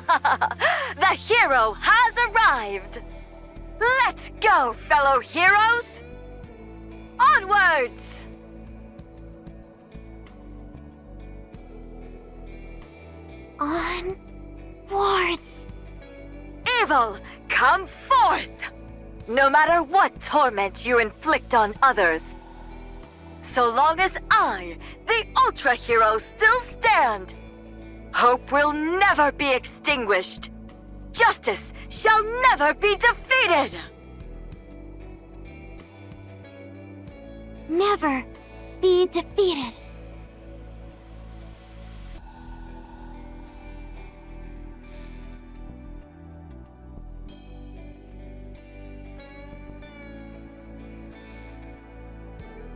The hero has arrived! Let's go, fellow heroes! Onwards! Onwards! Evil, come forth! No matter what torment you inflict on others. So long as I, the Ultra Hero, still stand, hope will never be extinguished. Justice shall never be defeated! Never be defeated.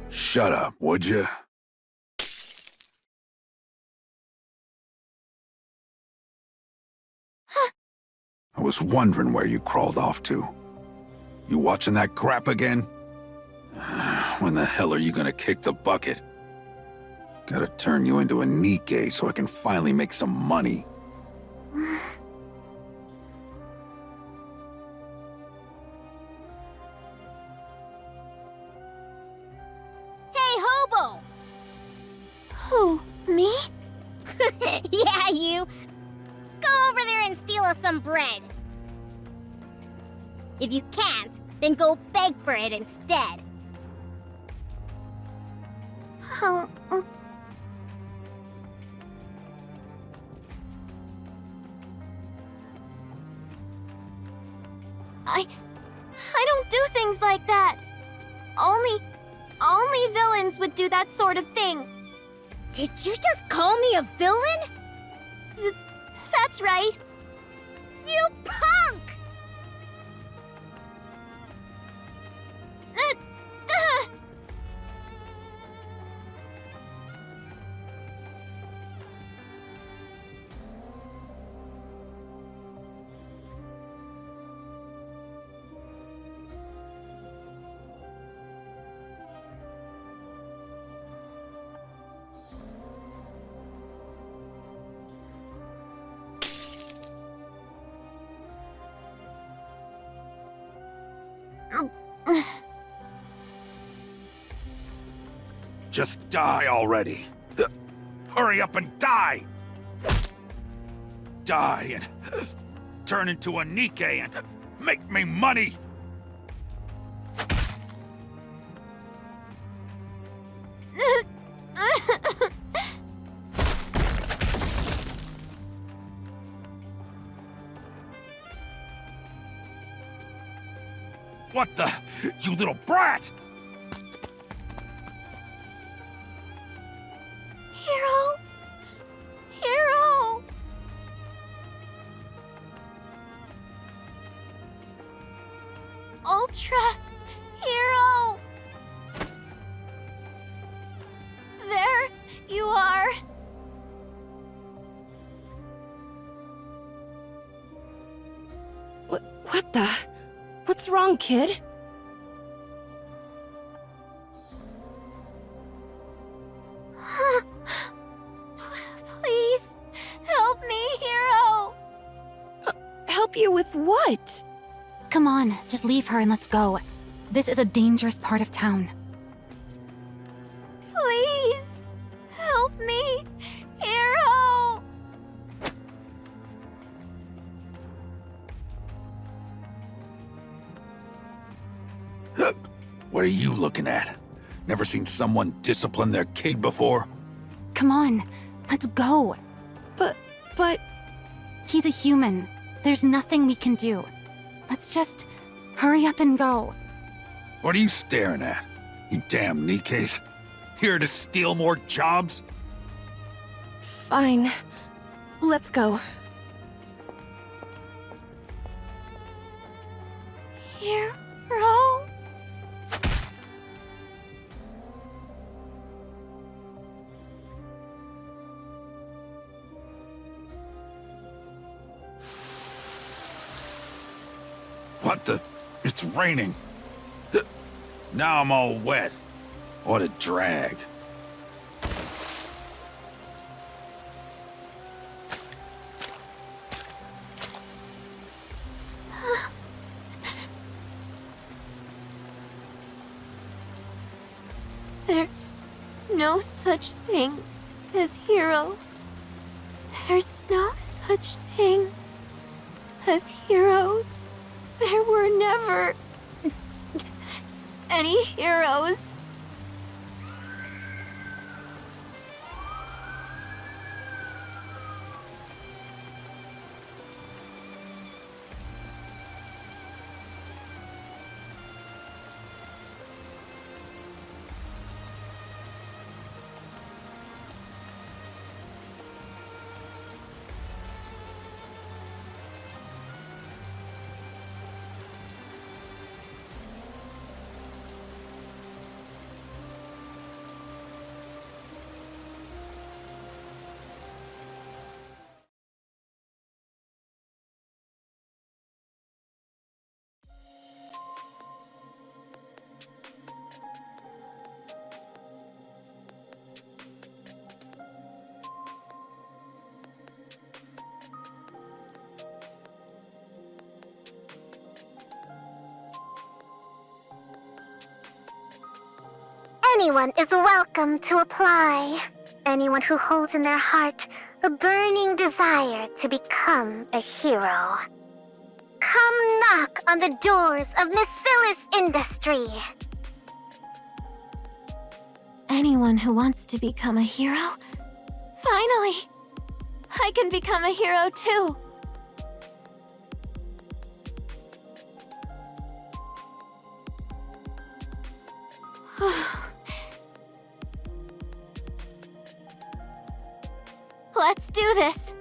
Shut up, would you? I was wondering where you crawled off to. You watching that crap again? When the hell are you gonna kick the bucket? Gotta turn you into a Nikke so I can finally make some money. Hey, hobo! Who? Me? Yeah, you. Go over there and steal us some bread. If you can't, then go beg for it instead. Oh. I don't do things like that. Only villains would do that sort of thing. Did you just call me a villain? That's right. You punk! Just die already. Hurry up and die! Die and turn into a Nikke and make me money! What the? You little brat! Hero! Hero! Ultra Hero! There you are! What the? What's wrong, kid? Please, help me, Hero! Help you with what? Come on, just leave her and let's go. This is a dangerous part of town. Please, help me, Hero! What are you looking at? Never seen someone discipline their kid before? Come on, let's go. But... He's a human. There's nothing we can do. Let's just hurry up and go. What are you staring at? You damn Nikkes. Here to steal more jobs? Fine. Let's go. Hero? What the? It's raining. Now I'm all wet. What a drag. There's no such thing as heroes. There's no such thing as heroes. There were never any heroes. Anyone is welcome to apply. Anyone who holds in their heart a burning desire to become a hero. Come knock on the doors of Missilis Industry. Anyone who wants to become a hero? Finally! I can become a hero too! Let's do this!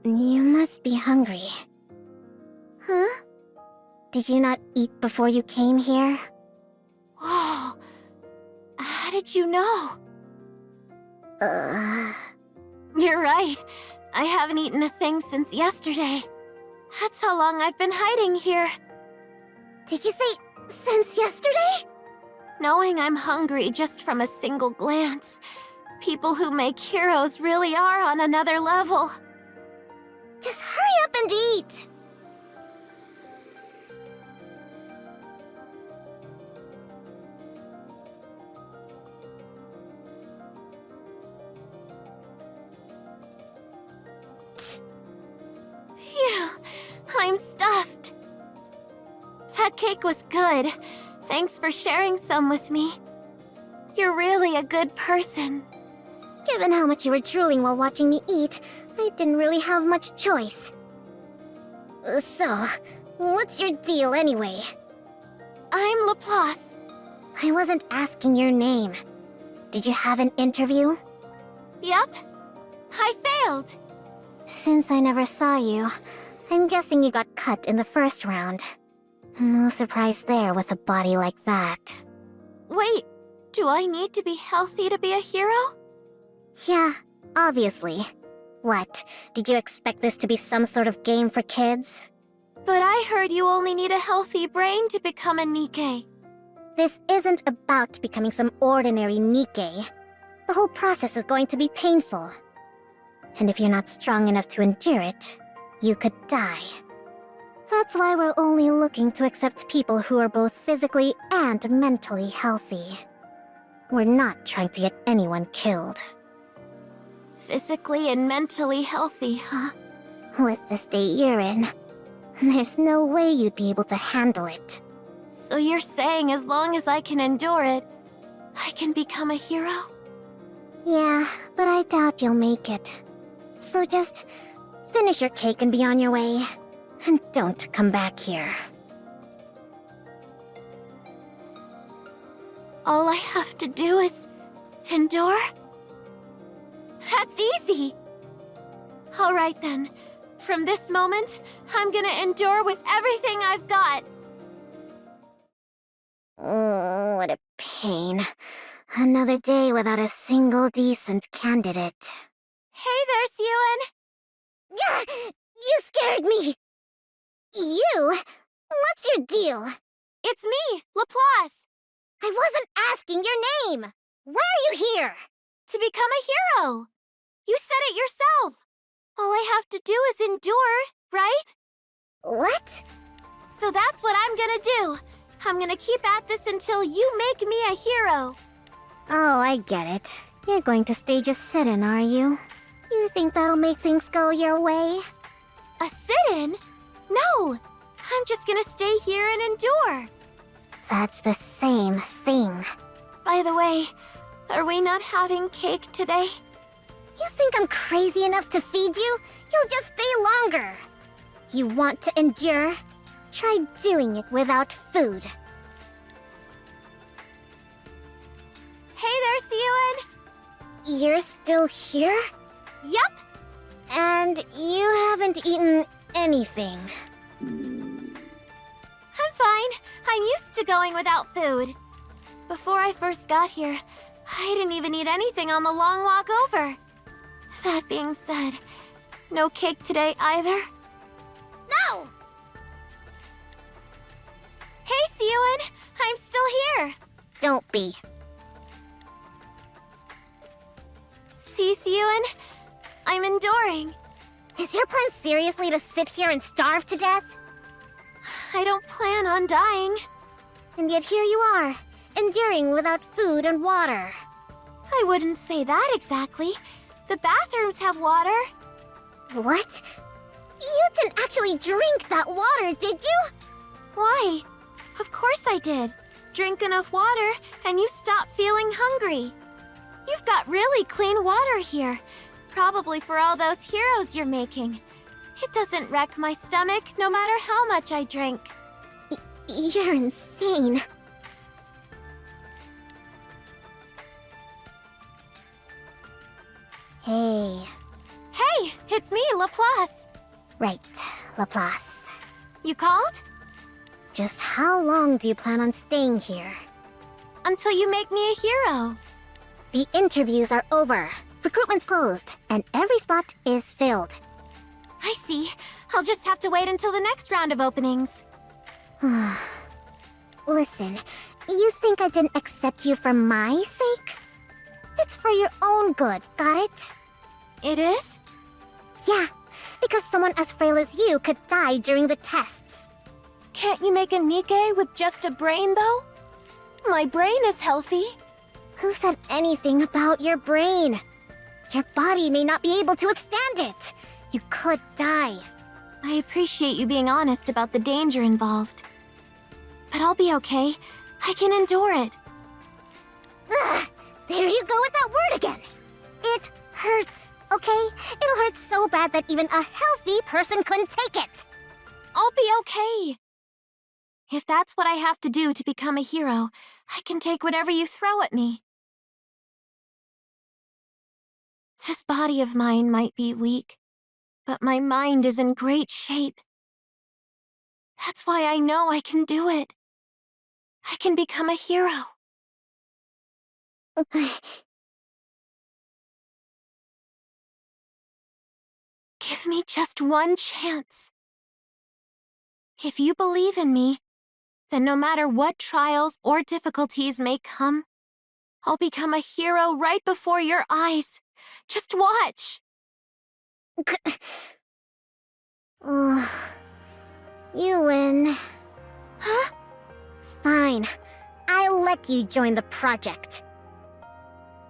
You must be hungry. Huh? Did you not eat before you came here? Whoa! How did you know? You're right. I haven't eaten a thing since yesterday. That's how long I've been hiding here. Did you say since yesterday? Knowing I'm hungry just from a single glance. People who make heroes really are on another level. Just hurry up and eat! Phew, I'm stuffed. That cake was good. Thanks for sharing some with me. You're really a good person. Given how much you were drooling while watching me eat, I didn't really have much choice. So, what's your deal anyway? I'm Laplace. I wasn't asking your name. Did you have an interview? Yep. I failed. Since I never saw you, I'm guessing you got cut in the first round. No surprise there with a body like that. Wait, do I need to be healthy to be a hero? Yeah, obviously. What, did you expect this to be some sort of game for kids? But I heard you only need a healthy brain to become a Nikke. This isn't about becoming some ordinary Nikke. The whole process is going to be painful. And if you're not strong enough to endure it, you could die. That's why we're only looking to accept people who are both physically and mentally healthy. We're not trying to get anyone killed. Physically and mentally healthy, huh? With the state you're in, there's no way you'd be able to handle it. So you're saying as long as I can endure it, I can become a hero? Yeah, but I doubt you'll make it. So just finish your cake and be on your way. And don't come back here. All I have to do is endure? That's easy! Alright then. From this moment, I'm gonna endure with everything I've got. Oh, what a pain. Another day without a single decent candidate. Hey there, Suen! Gah! You scared me! You? What's your deal? It's me, Laplace! I wasn't asking your name! Why are you here? To become a hero! You said it yourself! All I have to do is endure, right? What? So that's what I'm gonna do. I'm gonna keep at this until you make me a hero. Oh, I get it. You're going to stage a sit-in, are you? You think that'll make things go your way? A sit-in? No! I'm just gonna stay here and endure. That's the same thing. By the way, are we not having cake today? You think I'm crazy enough to feed you? You'll just stay longer. You want to endure? Try doing it without food. Hey there, Siyun! You're still here? Yup! And you haven't eaten anything. I'm fine. I'm used to going without food. Before I first got here, I didn't even eat anything on the long walk over. That being said, no cake today either? No! Hey, Siyun! I'm still here! Don't be. See, Siyun? I'm enduring. Is your plan seriously to sit here and starve to death? I don't plan on dying. And yet here you are, enduring without food and water. I wouldn't say that exactly. The bathrooms have water. What? You didn't actually drink that water, did you? Why? Of course I did. Drink enough water, and you stop feeling hungry. You've got really clean water here. Probably for all those heroes you're making. It doesn't wreck my stomach, no matter how much I drink. You're insane. Hey. Hey, it's me, Laplace. Right, Laplace. You called? Just how long do you plan on staying here? Until you make me a hero. The interviews are over. Recruitment's closed, and every spot is filled. I see. I'll just have to wait until the next round of openings. Listen, you think I didn't accept you for my sake? It's for your own good, got it? It is? Yeah, because someone as frail as you could die during the tests. Can't you make a Nikke with just a brain, though? My brain is healthy. Who said anything about your brain? Your body may not be able to withstand it. You could die. I appreciate you being honest about the danger involved. But I'll be okay. I can endure it. Ugh, there you go with that word again. It hurts, okay? It'll hurt so bad that even a healthy person couldn't take it. I'll be okay. If that's what I have to do to become a hero, I can take whatever you throw at me. This body of mine might be weak, but my mind is in great shape. That's why I know I can do it. I can become a hero. Give me just one chance. If you believe in me, then no matter what trials or difficulties may come, I'll become a hero right before your eyes. Just watch. You win. Huh? Fine. I'll let you join the project.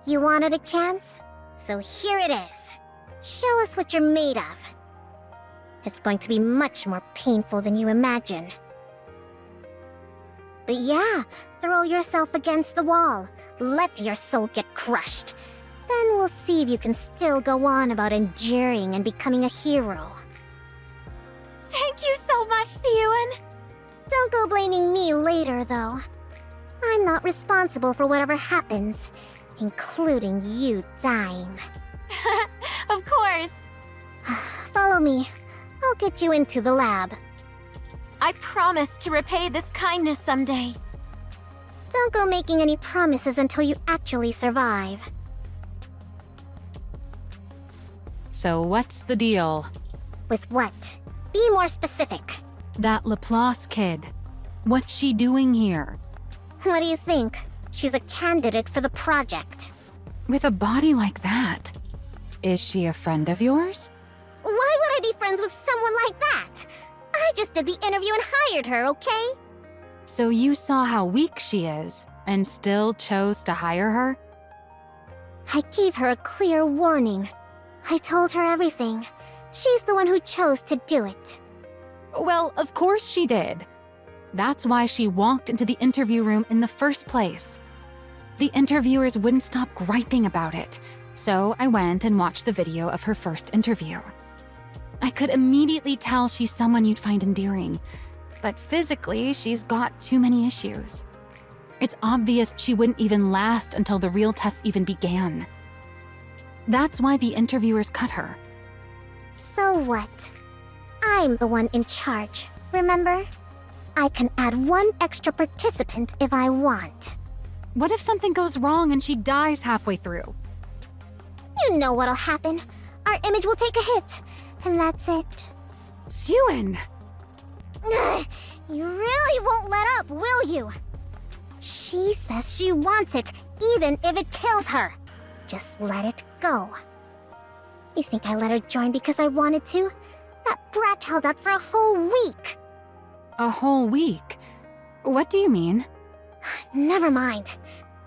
You wanted a chance? So here it is. Show us what you're made of. It's going to be much more painful than you imagine. But yeah, throw yourself against the wall. Let your soul get crushed. Then we'll see if you can still go on about enduring and becoming a hero. Thank you so much, Siyun. Don't go blaming me later, though. I'm not responsible for whatever happens, including you dying. Of course. Follow me. I'll get you into the lab. I promise to repay this kindness someday. Don't go making any promises until you actually survive. So what's the deal? With what? Be more specific. That Laplace kid. What's she doing here? What do you think? She's a candidate for the project. With a body like that, is she a friend of yours? Why would I be friends with someone like that? I just did the interview and hired her, okay? So you saw how weak she is and still chose to hire her? I gave her a clear warning. I told her everything. She's the one who chose to do it. Well, of course she did. That's why she walked into the interview room in the first place. The interviewers wouldn't stop griping about it, so I went and watched the video of her first interview. I could immediately tell she's someone you'd find endearing, but physically, she's got too many issues. It's obvious she wouldn't even last until the real tests even began. That's why the interviewers cut her. So what? I'm the one in charge, remember? I can add one extra participant if I want. What if something goes wrong and she dies halfway through? You know what'll happen. Our image will take a hit, and that's it. Xuen! You really won't let up, will you? She says she wants it, even if it kills her. Just let it go. You think I let her join because I wanted to? That brat held out for a whole week. A whole week? What do you mean? Never mind.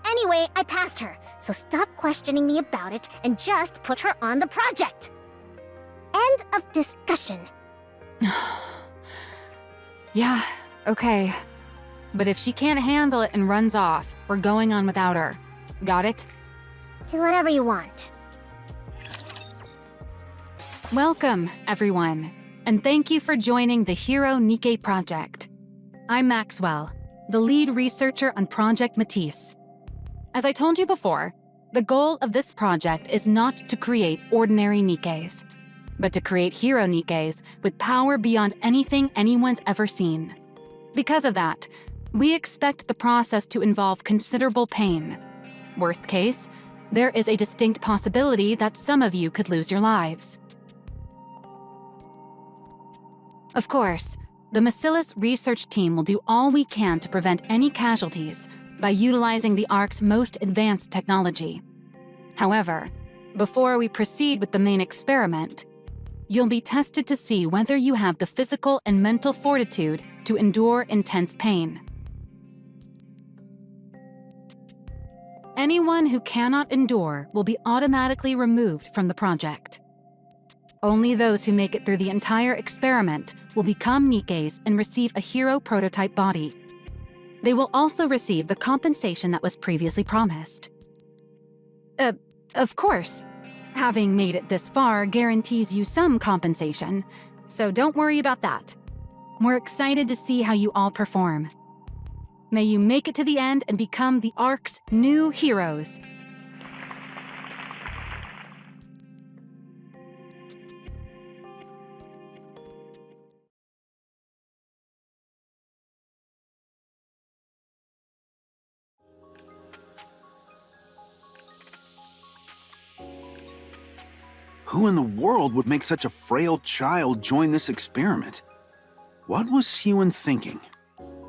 Anyway, I passed her, so stop questioning me about it and just put her on the project. End of discussion. Yeah, okay. But if she can't handle it and runs off, we're going on without her. Got it? Do whatever you want. Welcome, everyone, and thank you for joining the Hero Nikke project. I'm Maxwell, the lead researcher on Project Matisse. As I told you before, the goal of this project is not to create ordinary Nikkes, but to create hero Nikkes with power beyond anything anyone's ever seen. Because of that, we expect the process to involve considerable pain. Worst case, there is a distinct possibility that some of you could lose your lives. Of course, the Missilis research team will do all we can to prevent any casualties by utilizing the Ark's most advanced technology. However, before we proceed with the main experiment, you'll be tested to see whether you have the physical and mental fortitude to endure intense pain. Anyone who cannot endure will be automatically removed from the project. Only those who make it through the entire experiment will become Nikkes and receive a hero prototype body. They will also receive the compensation that was previously promised. Of course, having made it this far guarantees you some compensation, so don't worry about that. We're excited to see how you all perform. May you make it to the end and become the Ark's new heroes. Who in the world would make such a frail child join this experiment? What was Xuen thinking?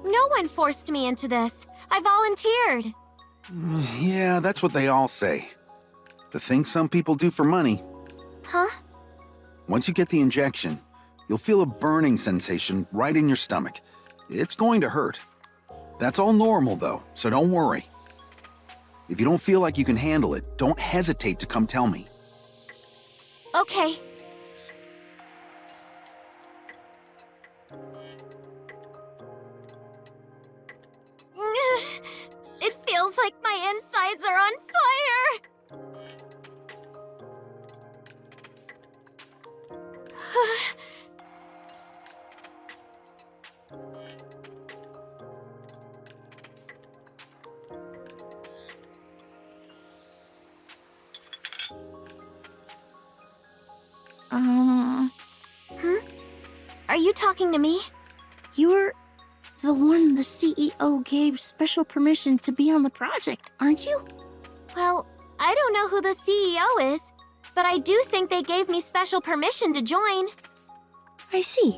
No one forced me into this. I volunteered. Yeah, that's what they all say. The thing some people do for money. Huh? Once you get the injection, you'll feel a burning sensation right in your stomach. It's going to hurt. That's all normal, though, so don't worry. If you don't feel like you can handle it, don't hesitate to come tell me. Okay. It feels like my insides are on fire. Are you talking to me? You're the one the CEO gave special permission to be on the project, aren't you? Well, I don't know who the CEO is, but I do think they gave me special permission to join. I see.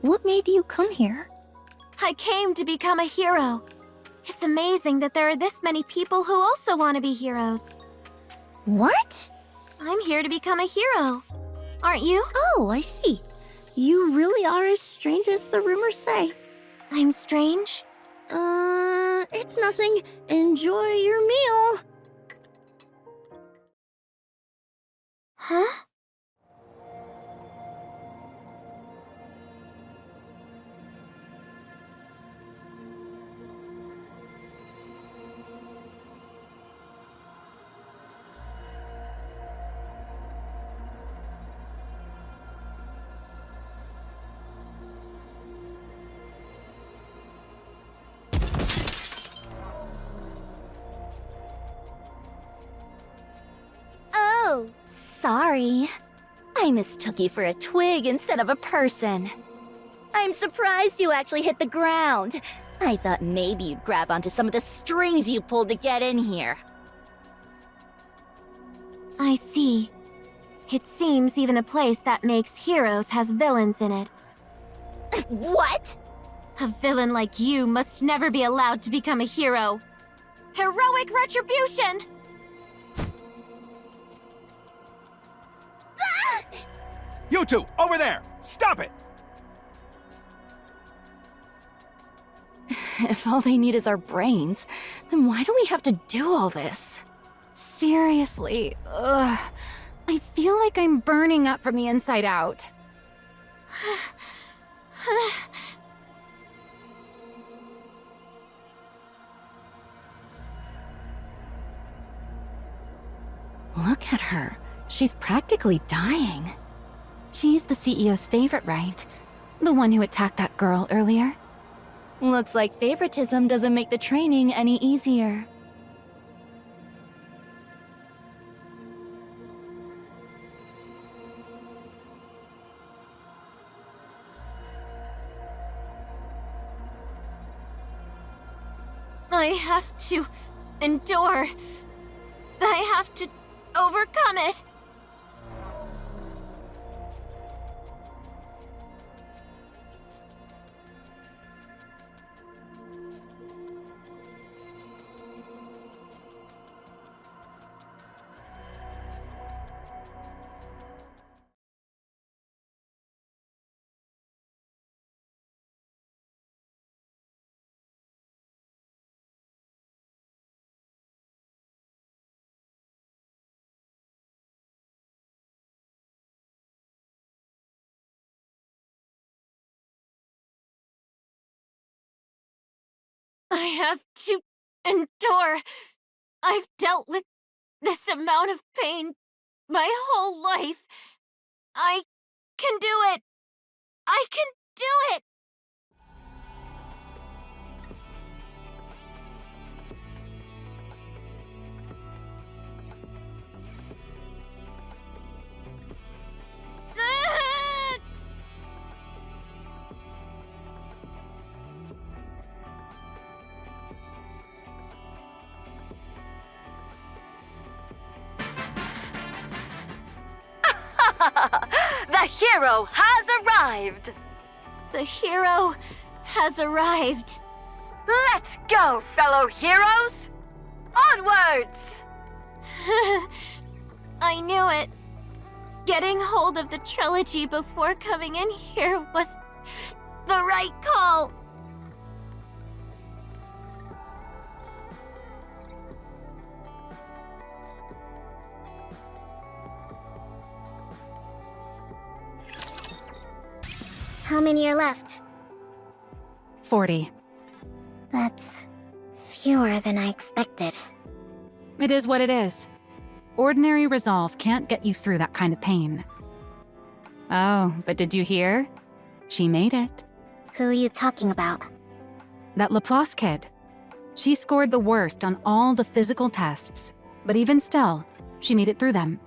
What made you come here? I came to become a hero. It's amazing that there are this many people who also want to be heroes. What? I'm here to become a hero. Aren't you? Oh, I see. You really are as strange as the rumors say. I'm strange? It's nothing. Enjoy your meal. Huh? Oh, sorry. I mistook you for a twig instead of a person. I'm surprised you actually hit the ground. I thought maybe you'd grab onto some of the strings you pulled to get in here. I see. It seems even a place that makes heroes has villains in it. What? A villain like you must never be allowed to become a hero. Heroic retribution! You two, over there! Stop it! If all they need is our brains, then why do we have to do all this? Seriously, ugh. I feel like I'm burning up from the inside out. Look at her. She's practically dying. She's the CEO's favorite, right? The one who attacked that girl earlier? Looks like favoritism doesn't make the training any easier. I have to endure. I have to overcome it. I have to endure. I've dealt with this amount of pain my whole life. I can do it. I can do it. The hero has arrived! The hero has arrived. Let's go, fellow heroes! Onwards! I knew it. Getting hold of the trilogy before coming in here was the right call. How many are left? 40. That's fewer than I expected. It is what it is. Ordinary resolve can't get you through that kind of pain. Oh, but did you hear? She made it. Who are you talking about? That Laplace kid. She scored the worst on all the physical tests, but even still, she made it through them.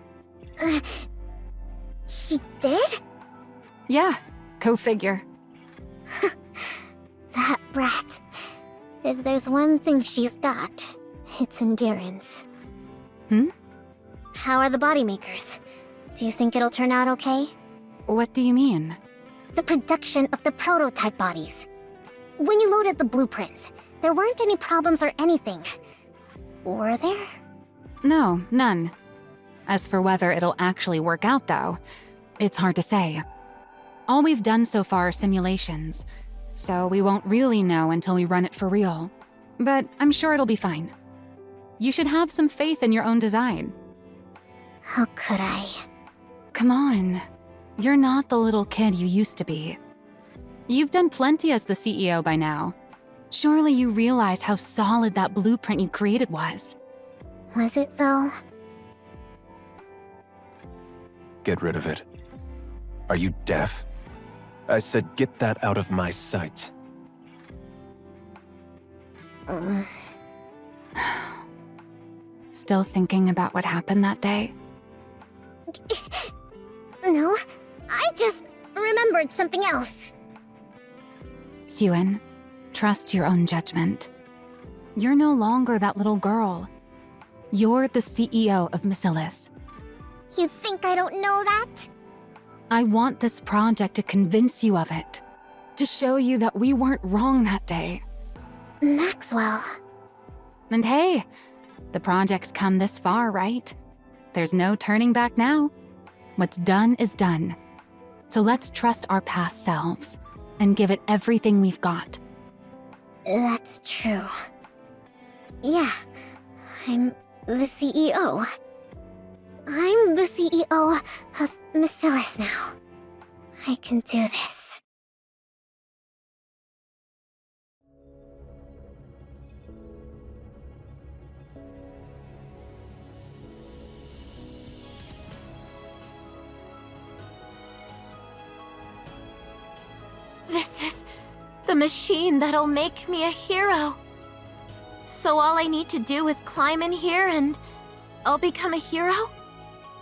She did? Yeah, go figure. That brat. If there's one thing she's got, it's endurance. How are the body makers? Do you think it'll turn out okay? What do you mean? The production of the prototype bodies. When you loaded the blueprints, there weren't any problems or anything. Were there? No, none. As for whether it'll actually work out, though, it's hard to say. All we've done so far are simulations, so we won't really know until we run it for real. But I'm sure it'll be fine. You should have some faith in your own design. How could I? Come on. You're not the little kid you used to be. You've done plenty as the CEO by now. Surely you realize how solid that blueprint you created was. Was it, though? Get rid of it. Are you deaf? I said get that out of my sight. Still thinking about what happened that day? No, I just remembered something else. Suen, trust your own judgment. You're no longer that little girl. You're the CEO of Missilis. You think I don't know that? I want this project to convince you of it. To show you that we weren't wrong that day. Maxwell. And hey, the project's come this far, right? There's no turning back now. What's done is done. So let's trust our past selves and give it everything we've got. That's true. Yeah, I'm the CEO. I'm the CEO of Missilis now. I can do this. This is the machine that'll make me a hero. So all I need to do is climb in here and I'll become a hero?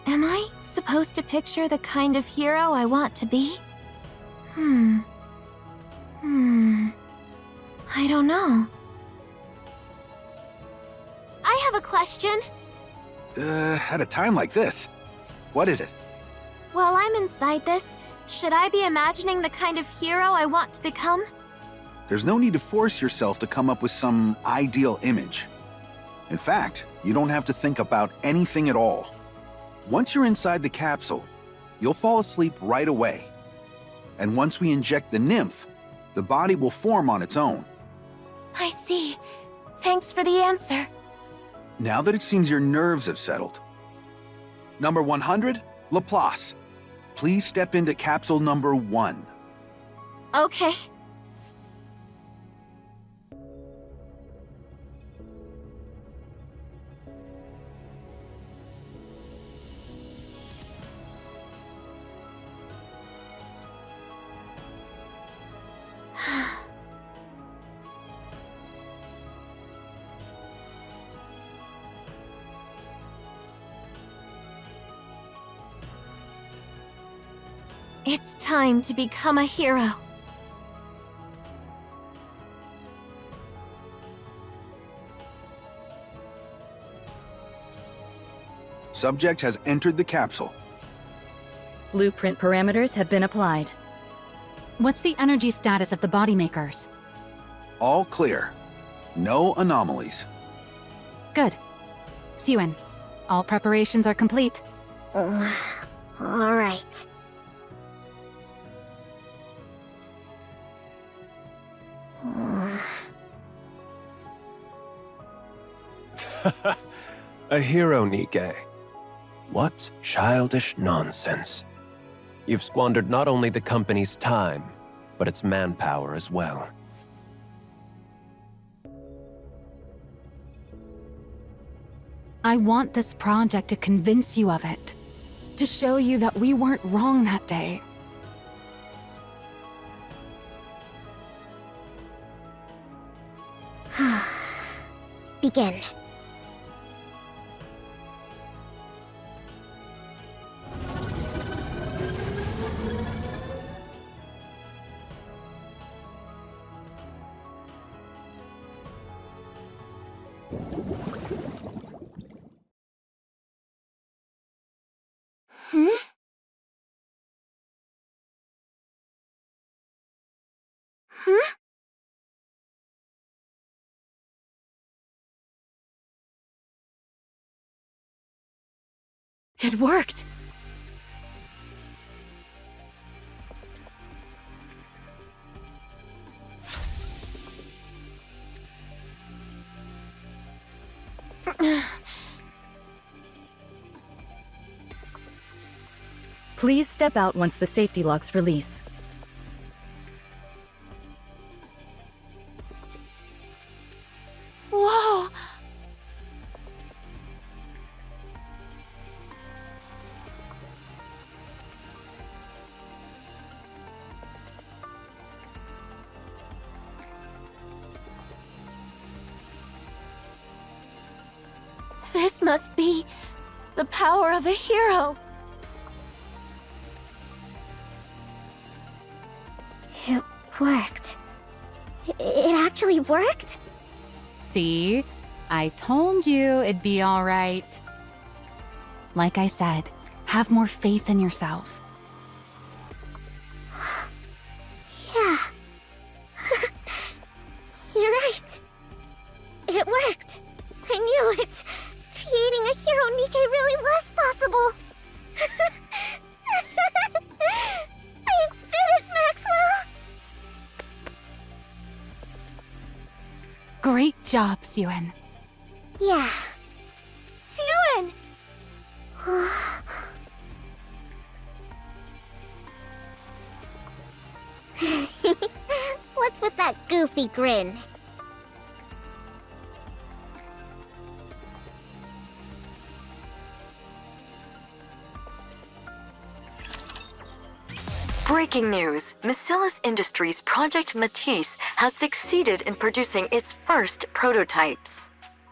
Am I supposed to picture the kind of hero I want to be? I don't know. I have a question. At a time like this, what is it? While I'm inside this, should I be imagining the kind of hero I want to become? There's no need to force yourself to come up with some ideal image. In fact, you don't have to think about anything at all. Once you're inside the capsule, you'll fall asleep right away. And once we inject the nymph, the body will form on its own. I see. Thanks for the answer. Now that it seems your nerves have settled. Number 100, Laplace. Please step into capsule number 1. Okay. It's time to become a hero. Subject has entered the capsule. Blueprint parameters have been applied. What's the energy status of the body makers? All clear. No anomalies. Good. Suen, all preparations are complete. All right. A hero, Nikke. What childish nonsense. You've squandered not only the company's time, but its manpower as well. I want this project to convince you of it. To show you that we weren't wrong that day. Begin. It worked! Please step out once the safety locks release. Whoa! This must be the power of a hero. It worked. It actually worked? See? I told you it'd be all right. Like I said, have more faith in yourself. Yeah. You're right. It worked. I knew it. Creating a hero Nikke really was possible. I did it, Maxwell! Great job, Suen. Yeah. Suen! What's with that goofy grin? Breaking news. Missilis Industries' Project Matisse has succeeded in producing its first prototypes.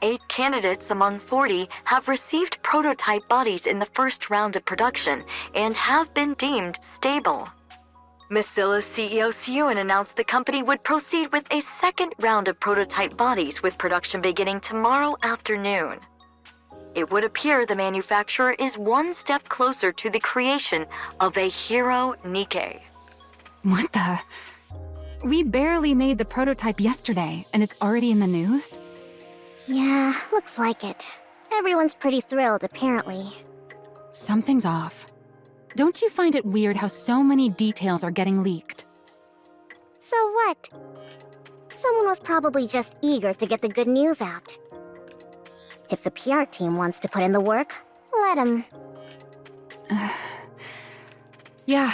8 candidates among 40 have received prototype bodies in the first round of production and have been deemed stable. Missilis CEO Suen announced the company would proceed with a second round of prototype bodies with production beginning tomorrow afternoon. It would appear the manufacturer is one step closer to the creation of a hero Nikke. What the? We barely made the prototype yesterday, and it's already in the news? Yeah, looks like it. Everyone's pretty thrilled, apparently. Something's off. Don't you find it weird how so many details are getting leaked? So what? Someone was probably just eager to get the good news out. If the PR team wants to put in the work, let them. Yeah,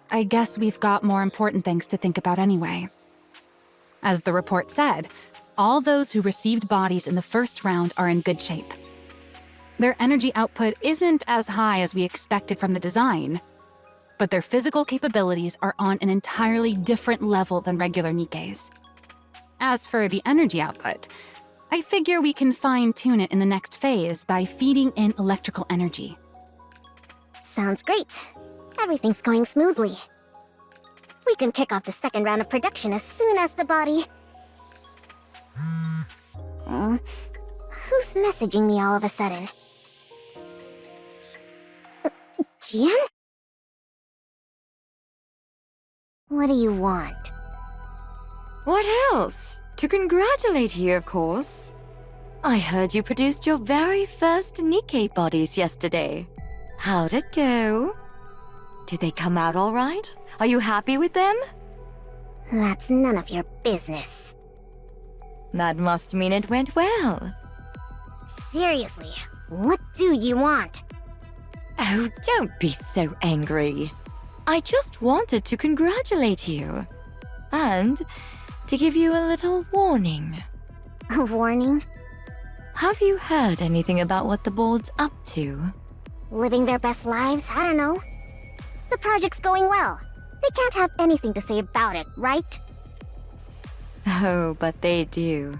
I guess we've got more important things to think about anyway. As the report said, all those who received bodies in the first round are in good shape. Their energy output isn't as high as we expected from the design, but their physical capabilities are on an entirely different level than regular Nikkes. As for the energy output, I figure we can fine-tune it in the next phase by feeding in electrical energy. Sounds great. Everything's going smoothly. We can kick off the second round of production as soon as the body... Who's messaging me all of a sudden? Jian? What do you want? What else? To congratulate you, of course. I heard you produced your very first Nikke bodies yesterday. How'd it go? Did they come out all right? Are you happy with them? That's none of your business. That must mean it went well. Seriously, what do you want? Oh, don't be so angry. I just wanted to congratulate you. And to give you a little warning. A warning? Have you heard anything about what the board's up to? Living their best lives? I don't know. The project's going well. They can't have anything to say about it, right? Oh, but they do.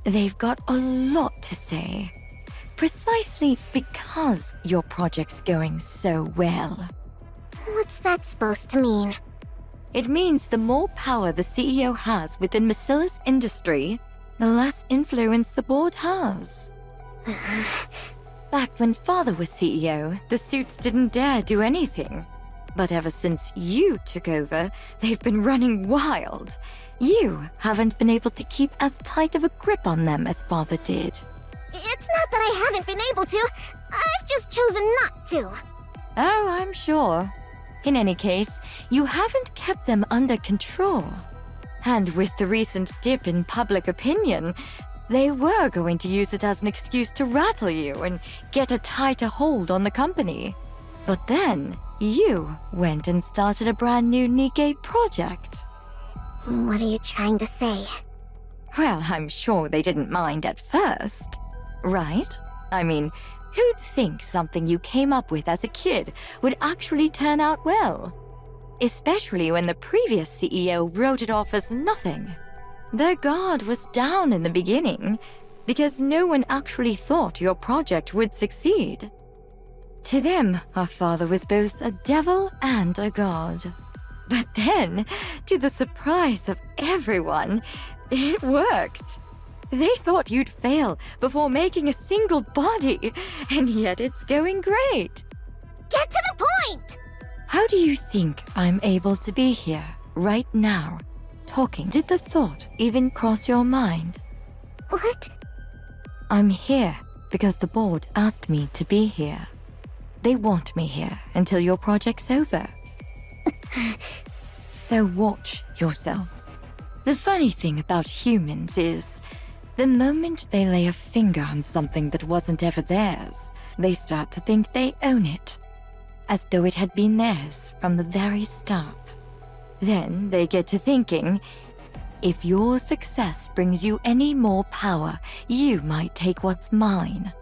They've got a lot to say. Precisely because your project's going so well. What's that supposed to mean? It means the more power the CEO has within Missilis industry, the less influence the board has. Back when Father was CEO, the suits didn't dare do anything. But ever since you took over, they've been running wild. You haven't been able to keep as tight of a grip on them as Father did. It's not that I haven't been able to. I've just chosen not to. Oh, I'm sure. In any case, you haven't kept them under control. And with the recent dip in public opinion, they were going to use it as an excuse to rattle you and get a tighter hold on the company. But then, you went and started a brand new Nikke project. What are you trying to say? Well, I'm sure they didn't mind at first, right? I mean, who'd think something you came up with as a kid would actually turn out well? Especially when the previous CEO wrote it off as nothing. Their guard was down in the beginning, because no one actually thought your project would succeed. To them, our father was both a devil and a god. But then, to the surprise of everyone, it worked. They thought you'd fail before making a single body, and yet it's going great. Get to the point! How do you think I'm able to be here, right now, talking? Did the thought even cross your mind? What? I'm here because the board asked me to be here. They want me here until your project's over. So watch yourself. The funny thing about humans is, the moment they lay a finger on something that wasn't ever theirs, they start to think they own it, as though it had been theirs from the very start. Then they get to thinking, if your success brings you any more power, you might take what's mine.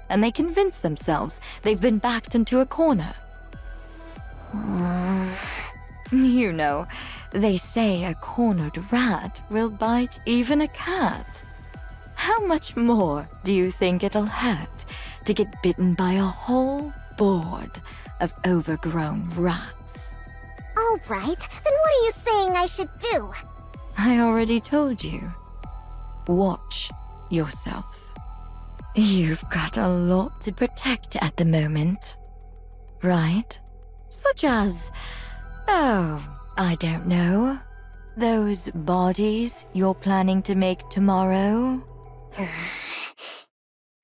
And they convince themselves they've been backed into a corner. You know, they say a cornered rat will bite even a cat. How much more do you think it'll hurt to get bitten by a whole board of overgrown rats? All right, then what are you saying I should do? I already told you. Watch yourself. You've got a lot to protect at the moment, right? Such as, oh, I don't know, those bodies you're planning to make tomorrow?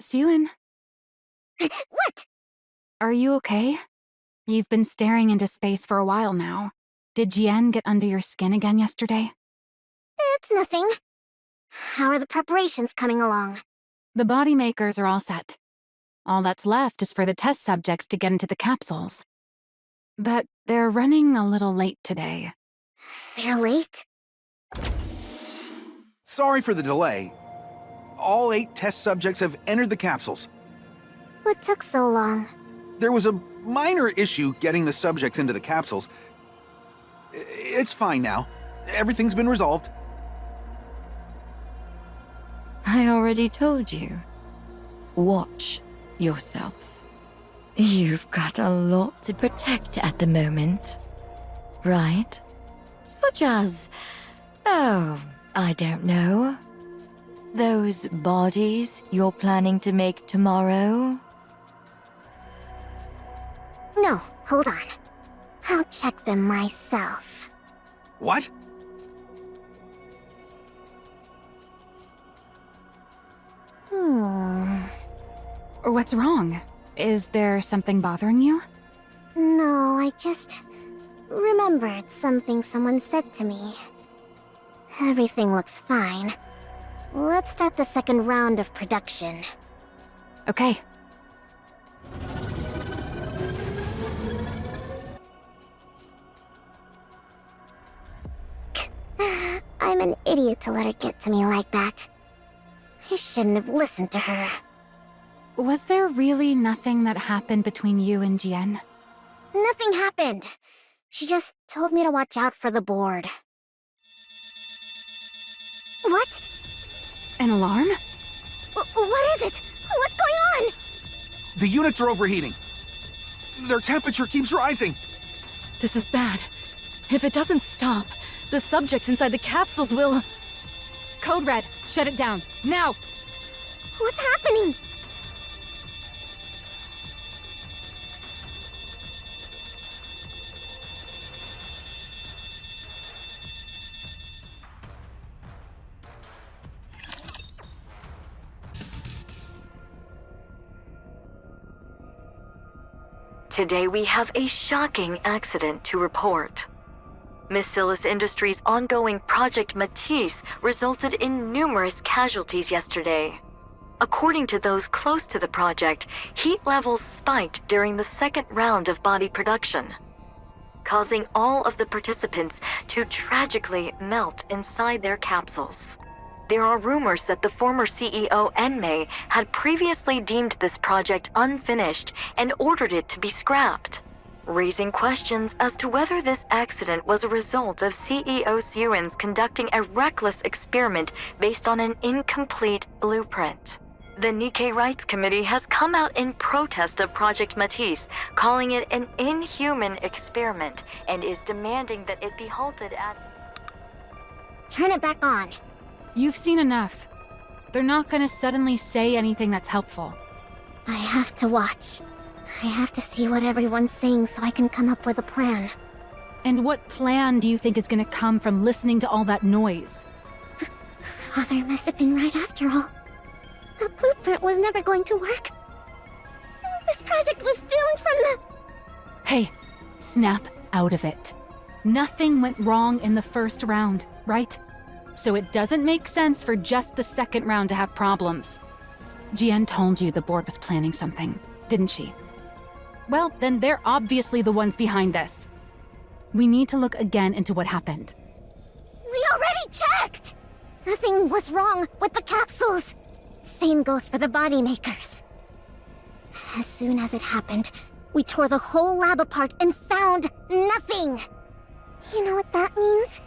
Suyun, What? are you okay? You've been staring into space for a while now. Did Jian get under your skin again yesterday? It's nothing. How are the preparations coming along? The body makers are all set. All that's left is for the test subjects to get into the capsules. But they're running a little late today. They're late? Sorry for the delay. All 8 test subjects have entered the capsules. What took so long? There was a minor issue getting the subjects into the capsules. It's fine now. Everything's been resolved. I already told you. Watch yourself. You've got a lot to protect at the moment, right? Such as, oh, I don't know, those bodies you're planning to make tomorrow? No, hold on. I'll check them myself. What? What's wrong? Is there something bothering you? No, I just remembered something someone said to me. Everything looks fine. Let's start the second round of production. Okay. I'm an idiot to let her get to me like that. I shouldn't have listened to her. Was there really nothing that happened between you and Jian? Nothing happened. She just told me to watch out for the board. What? An alarm? What is it? What's going on? The units are overheating. Their temperature keeps rising. This is bad. If it doesn't stop, the subjects inside the capsules will... Code Red, shut it down, now! What's happening? Today we have a shocking accident to report. Missilis Industries' ongoing Project Matisse resulted in numerous casualties yesterday. According to those close to the project, heat levels spiked during the second round of body production, causing all of the participants to tragically melt inside their capsules. There are rumors that the former CEO Enmei had previously deemed this project unfinished and ordered it to be scrapped, raising questions as to whether this accident was a result of CEO Sewins conducting a reckless experiment based on an incomplete blueprint. The Nikke Rights Committee has come out in protest of Project Matisse, calling it an inhuman experiment, and is demanding that it be halted at... Turn it back on. You've seen enough. They're not gonna suddenly say anything that's helpful. I have to watch. I have to see what everyone's saying so I can come up with a plan. And what plan do you think is gonna come from listening to all that noise? Father must have been right after all. The blueprint was never going to work. This project was doomed from the... Hey, snap out of it. Nothing went wrong in the first round, right? So it doesn't make sense for just the second round to have problems. Jian told you the board was planning something, didn't she? Well, then they're obviously the ones behind this. We need to look again into what happened. We already checked! Nothing was wrong with the capsules. Same goes for the body makers. As soon as it happened, we tore the whole lab apart and found nothing. You know what that means?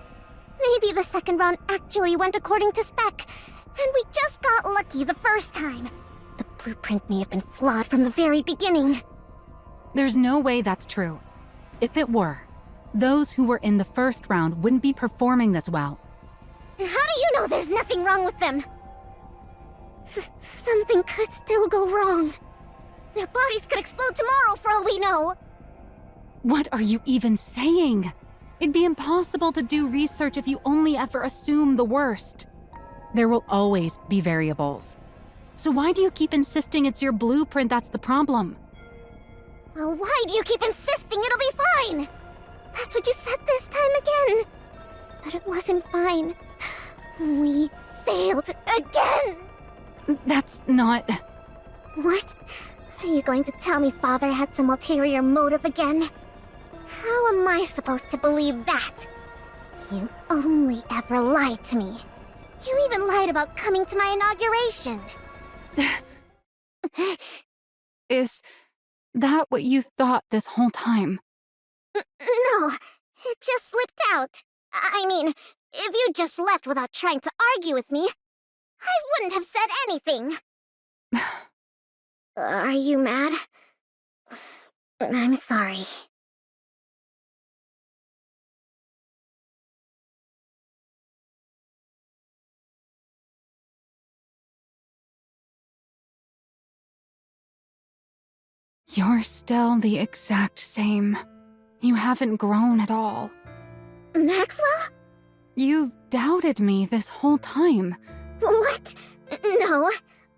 Maybe the second round actually went according to spec, and we just got lucky the first time. The blueprint may have been flawed from the very beginning. There's no way that's true. If it were, those who were in the first round wouldn't be performing this well. And how do you know there's nothing wrong with them? Something could still go wrong. Their bodies could explode tomorrow for all we know. What are you even saying? It'd be impossible to do research if you only ever assume the worst. There will always be variables. So why do you keep insisting it's your blueprint that's the problem? Well, why do you keep insisting it'll be fine? That's what you said this time again. But it wasn't fine. We failed again. That's not... What? Are you going to tell me Father had some ulterior motive again? How am I supposed to believe that? You only ever lied to me. You even lied about coming to my inauguration. Is that what you thought this whole time? No, it just slipped out. I mean, if you just left without trying to argue with me, I wouldn't have said anything. Are you mad? I'm sorry. You're still the exact same. You haven't grown at all. Maxwell? You've doubted me this whole time. What? No.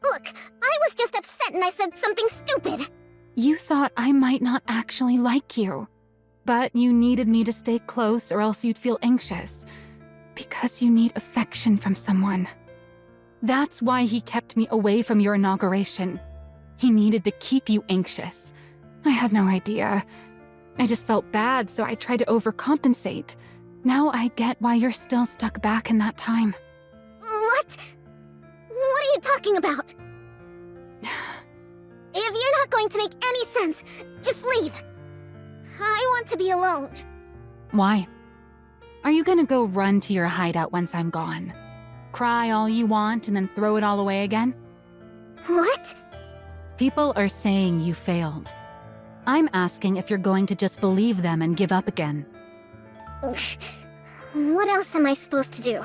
Look, I was just upset and I said something stupid. You thought I might not actually like you. But you needed me to stay close or else you'd feel anxious. Because you need affection from someone. That's why he kept me away from your inauguration. He needed to keep you anxious. I had no idea. I just felt bad, so I tried to overcompensate. Now I get why you're still stuck back in that time. What? What are you talking about? If you're not going to make any sense, just leave. I want to be alone. Why? Are you gonna go run to your hideout once I'm gone? Cry all you want and then throw it all away again? What? People are saying you failed. I'm asking if you're going to just believe them and give up again. What else am I supposed to do?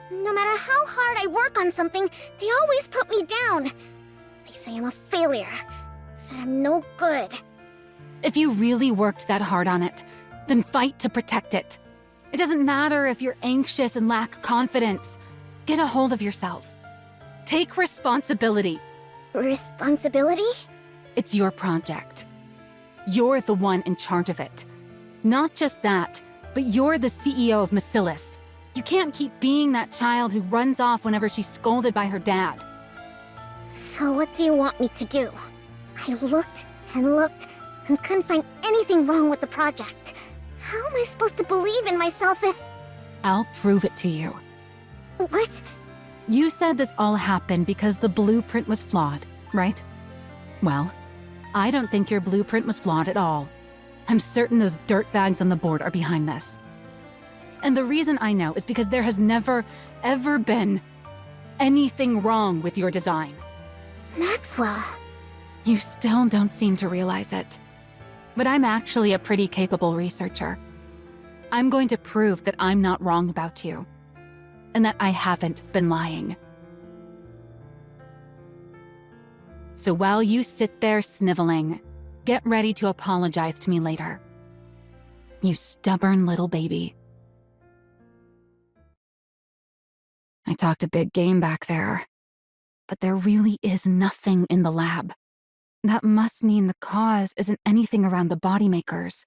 No matter how hard I work on something, they always put me down. They say I'm a failure, that I'm no good. If you really worked that hard on it, then fight to protect it. It doesn't matter if you're anxious and lack confidence. Get a hold of yourself. Take responsibility. Responsibility? It's your project. You're the one in charge of it. Not just that, but you're the CEO of Missilis. You can't keep being that child who runs off whenever she's scolded by her dad. So what do you want me to do? I looked and looked and couldn't find anything wrong with the project. How am I supposed to believe in myself if... I'll prove it to you. What? You said this all happened because the blueprint was flawed, right? Well, I don't think your blueprint was flawed at all. I'm certain those dirtbags on the board are behind this. And the reason I know is because there has never, ever been anything wrong with your design. Maxwell. You still don't seem to realize it. But I'm actually a pretty capable researcher. I'm going to prove that I'm not wrong about you, and that I haven't been lying. So while you sit there sniveling, get ready to apologize to me later. You stubborn little baby. I talked a big game back there, but there really is nothing in the lab. That must mean the cause isn't anything around the body makers.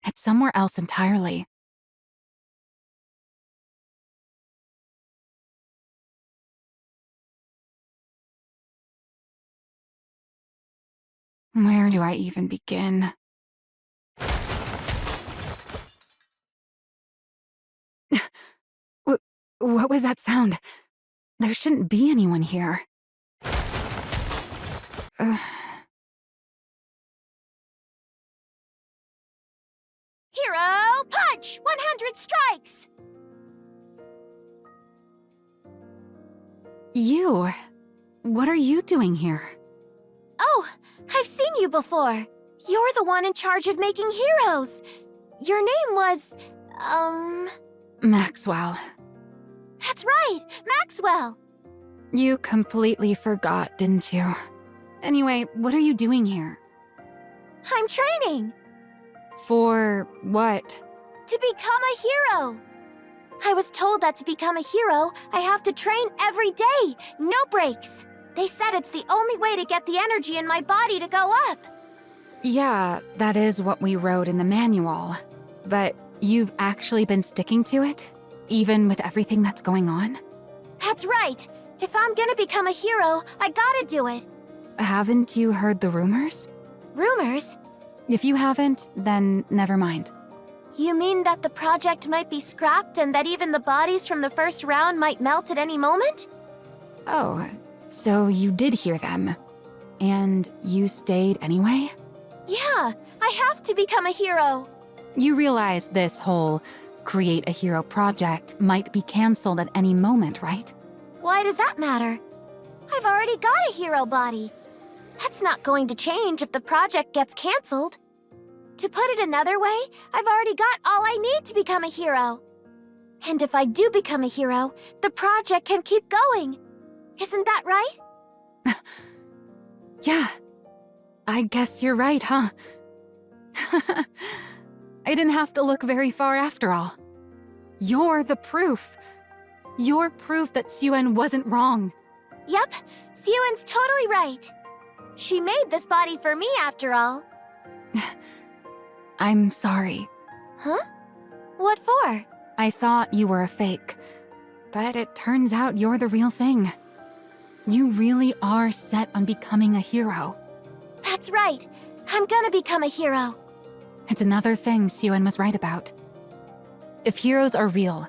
It's somewhere else entirely. Where do I even begin? What was that sound? There shouldn't be anyone here. Hero punch! 100 strikes! You? What are you doing here? Oh, I've seen you before. You're the one in charge of making heroes. Your name was, Maxwell. That's right, Maxwell. You completely forgot, didn't you? Anyway, what are you doing here? I'm training. For what? To become a hero. I was told that to become a hero, I have to train every day, no breaks. They said it's the only way to get the energy in my body to go up. Yeah, that is what we wrote in the manual. But you've actually been sticking to it? Even with everything that's going on? That's right. If I'm gonna become a hero, I gotta do it. Haven't you heard the rumors? Rumors? If you haven't, then never mind. You mean that the project might be scrapped and that even the bodies from the first round might melt at any moment? Oh, so you did hear them. And you stayed anyway? Yeah, I have to become a hero. You realize this whole create a hero project might be canceled at any moment, right? Why does that matter? I've already got a hero body. That's not going to change if the project gets canceled. To put it another way, I've already got all I need to become a hero. And if I do become a hero, the project can keep going. Isn't that right? Yeah. I guess you're right, huh? I didn't have to look very far after all. You're the proof. You're proof that Suen wasn't wrong. Yep, Suen's totally right. She made this body for me after all. I'm sorry. Huh? What for? I thought you were a fake, but it turns out you're the real thing. You really are set on becoming a hero. That's right. I'm gonna become a hero. It's another thing Suen was right about. If heroes are real,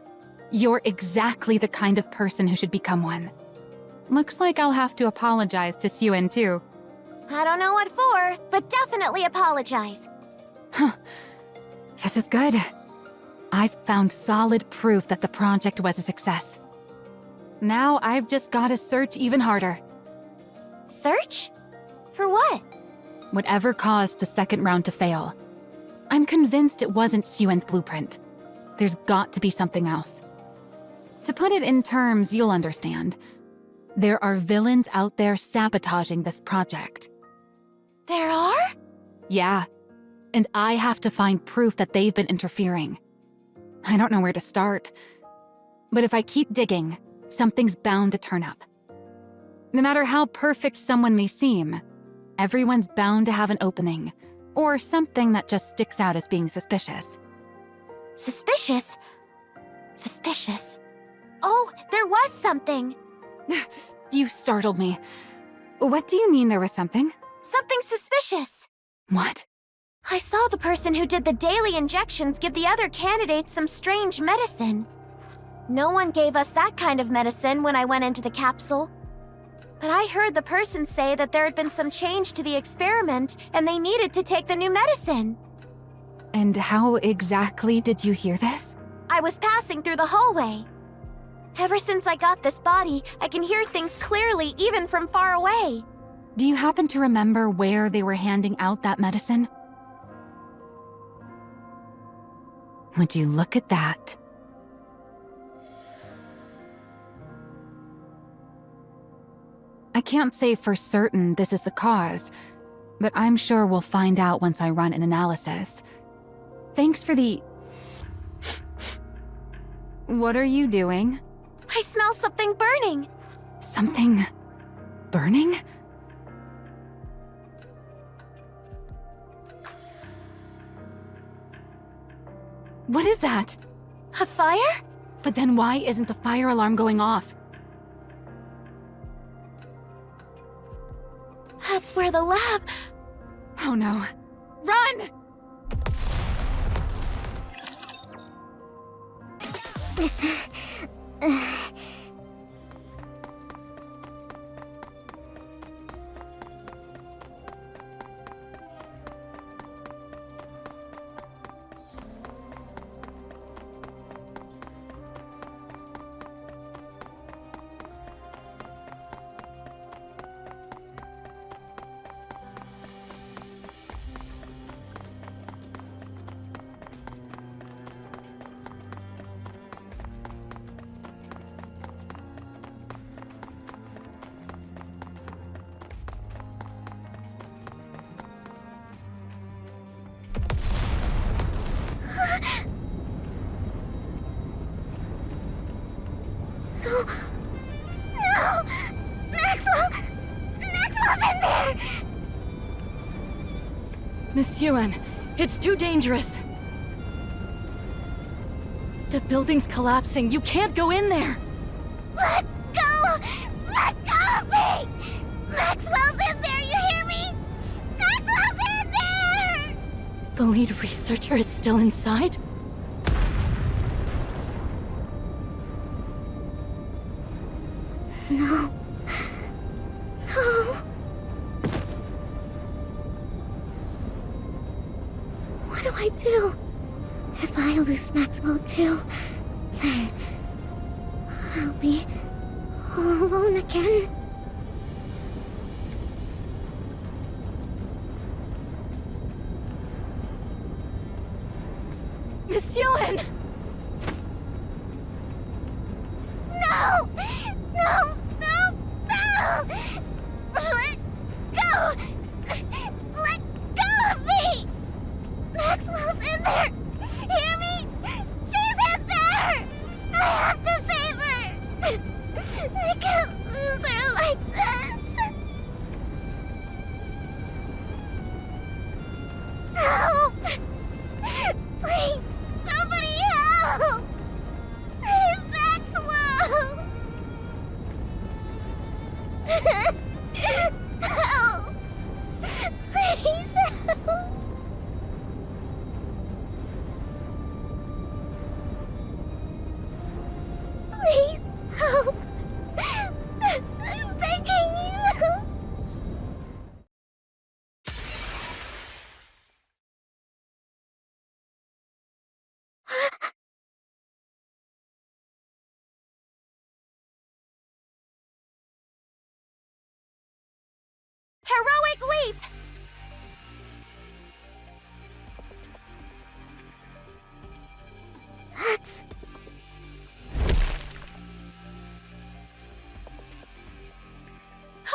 you're exactly the kind of person who should become one. Looks like I'll have to apologize to Suen too. I don't know what for, but definitely apologize. Huh. This is good. I've found solid proof that the project was a success. Now I've just gotta search even harder. Search? For what? Whatever caused the second round to fail. I'm convinced it wasn't Suen's blueprint. There's got to be something else. To put it in terms you'll understand, there are villains out there sabotaging this project. There are? Yeah, and I have to find proof that they've been interfering. I don't know where to start, but if I keep digging, something's bound to turn up. No matter how perfect someone may seem, everyone's bound to have an opening, Or something that just sticks out as being suspicious. Suspicious? Suspicious. Oh, there was something! You startled me. What do you mean there was something? Something suspicious! What? I saw the person who did the daily injections give the other candidates some strange medicine. No one gave us that kind of medicine when I went into the capsule. But I heard the person say that there had been some change to the experiment and they needed to take the new medicine. And how exactly did you hear this? I was passing through the hallway. Ever since I got this body, I can hear things clearly even from far away. Do you happen to remember where they were handing out that medicine? Would you look at that? I can't say for certain this is the cause, but I'm sure we'll find out once I run an analysis. Thanks for the... What are you doing? I smell something burning. Something... burning? What is that? A fire? But then why isn't the fire alarm going off? That's where the lab... Oh no. Run! No! No! Maxwell! Maxwell's in there! Miss Yuen, it's too dangerous. The building's collapsing. You can't go in there. Let go! Let go of me! Maxwell's in there, you hear me? Maxwell's in there! The lead researcher is still inside? No. No. What do I do? If I lose Maxwell too, then I'll be all alone again. Miss Yuen! No! No! No! No! Let go! Let go of me! Maxwell's in there! Hear me? She's in there! I have to save her! I can't lose her like this! Help! Please, somebody help! Save Maxwell! Help! Please help! Please help! I'm begging you! Heroic leap! That's...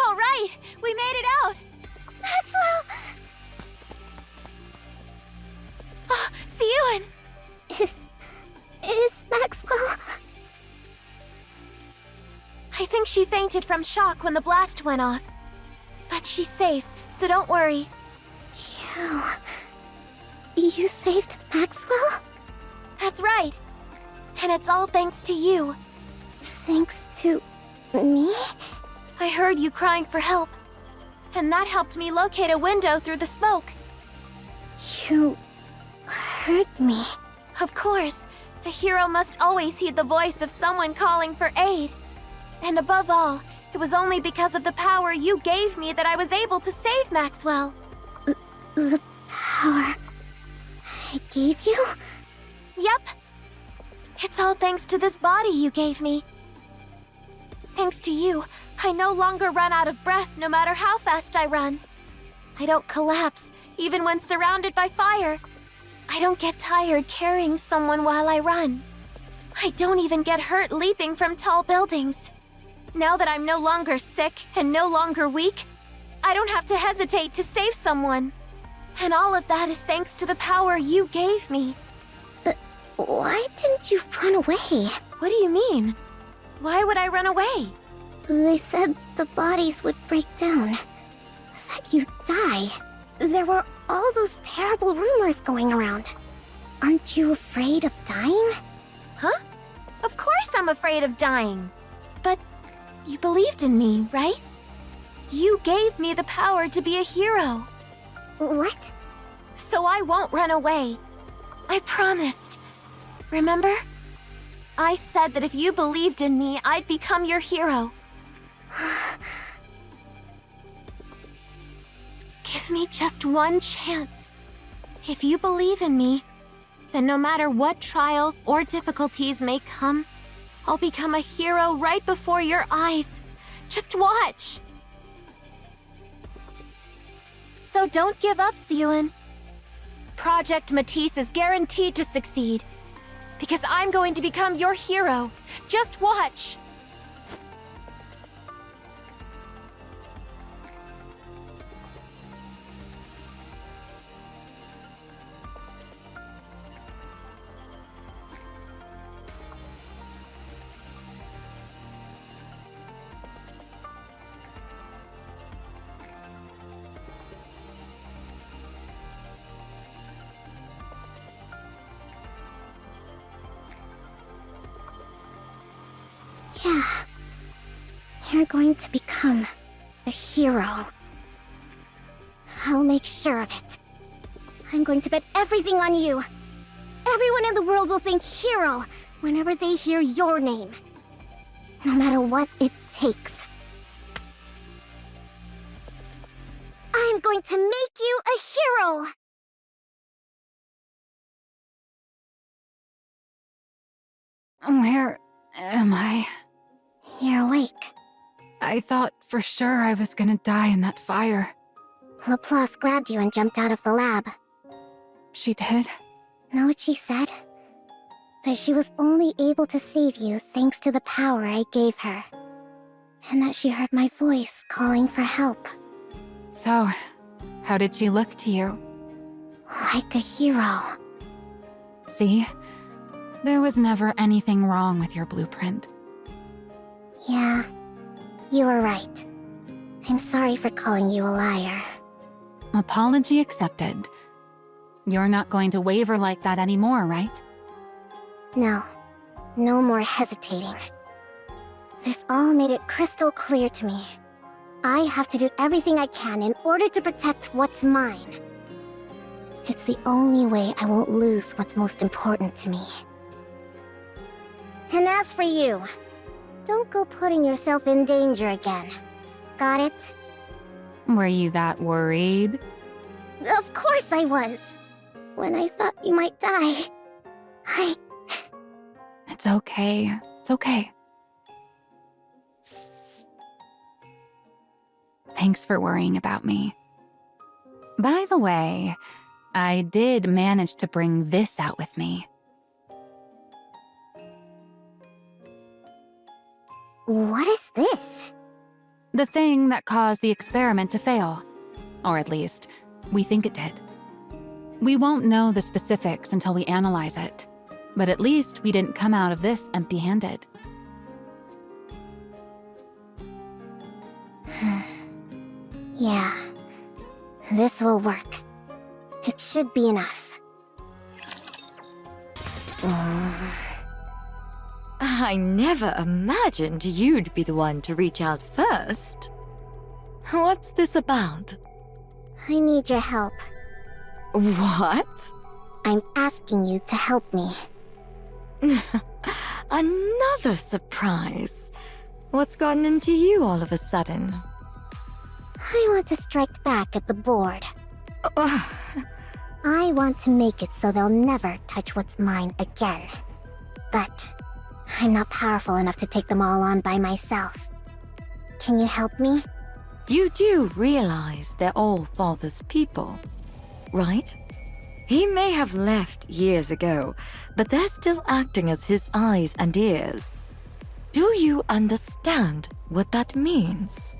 All right, we made it out. Maxwell! Oh, Siyun! Is Maxwell... I think she fainted from shock when the blast went off. But she's safe, so don't worry. You... You saved Maxwell? That's right. And it's all thanks to you. Thanks to me? I heard you crying for help. And that helped me locate a window through the smoke. You heard me. Of course, a hero must always heed the voice of someone calling for aid. And above all, it was only because of the power you gave me that I was able to save Maxwell. The power I gave you? Yep. It's all thanks to this body you gave me. Thanks to you, I no longer run out of breath no matter how fast I run. I don't collapse, even when surrounded by fire. I don't get tired carrying someone while I run. I don't even get hurt leaping from tall buildings. Now that I'm no longer sick and no longer weak, I don't have to hesitate to save someone. And all of that is thanks to the power you gave me. But why didn't you run away? What do you mean? Why would I run away? They said the bodies would break down. That you'd die. There were all those terrible rumors going around. Aren't you afraid of dying? Huh? Of course I'm afraid of dying. But you believed in me, right? You gave me the power to be a hero. What? So I won't run away. I promised. Remember? I said that if you believed in me, I'd become your hero. Give me just one chance. If you believe in me, then no matter what trials or difficulties may come, I'll become a hero right before your eyes. Just watch. So don't give up, Ziyun. Project Matisse is guaranteed to succeed. Because I'm going to become your hero. Just watch. Yeah. You're going to become a hero. I'll make sure of it. I'm going to bet everything on you. Everyone in the world will think hero whenever they hear your name. No matter what it takes. I'm going to make you a hero! Where am I? You're awake. I thought for sure I was gonna die in that fire. Laplace grabbed you and jumped out of the lab. She did? Know what she said? That she was only able to save you thanks to the power I gave her. And that she heard my voice calling for help. So, how did she look to you? Like a hero. See? There was never anything wrong with your blueprint. Yeah, you were right. I'm sorry for calling you a liar. Apology accepted. You're not going to waver like that anymore, right? No. No more hesitating. This all made it crystal clear to me. I have to do everything I can in order to protect what's mine. It's the only way I won't lose what's most important to me. And as for you, don't go putting yourself in danger again. Got it? Were you that worried? Of course I was. When I thought you might die, It's okay. It's okay. Thanks for worrying about me. By the way, I did manage to bring this out with me. What is this? The thing that caused the experiment to fail. Or at least, we think it did. We won't know the specifics until we analyze it, but at least we didn't come out of this empty-handed. Yeah, this will work. It should be enough. I never imagined you'd be the one to reach out first. What's this about? I need your help. What? I'm asking you to help me. Another surprise. What's gotten into you all of a sudden? I want to strike back at the board. I want to make it so they'll never touch what's mine again. But I'm not powerful enough to take them all on by myself. Can you help me? You do realize they're all Father's people, right? He may have left years ago, but they're still acting as his eyes and ears. Do you understand what that means?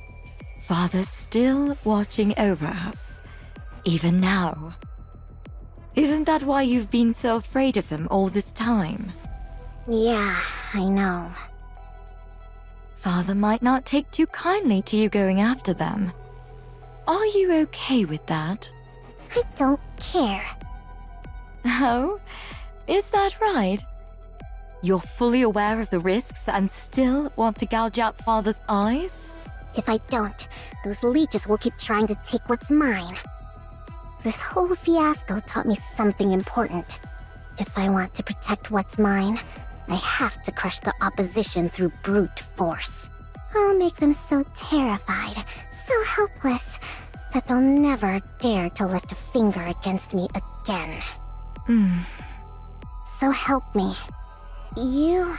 Father's still watching over us, even now. Isn't that why you've been so afraid of them all this time? Yeah, I know. Father might not take too kindly to you going after them. Are you okay with that? I don't care. Oh? Is that right? You're fully aware of the risks and still want to gouge out Father's eyes? If I don't, those leeches will keep trying to take what's mine. This whole fiasco taught me something important. If I want to protect what's mine, I have to crush the opposition through brute force. I'll make them so terrified, so helpless, that they'll never dare to lift a finger against me again. So help me. You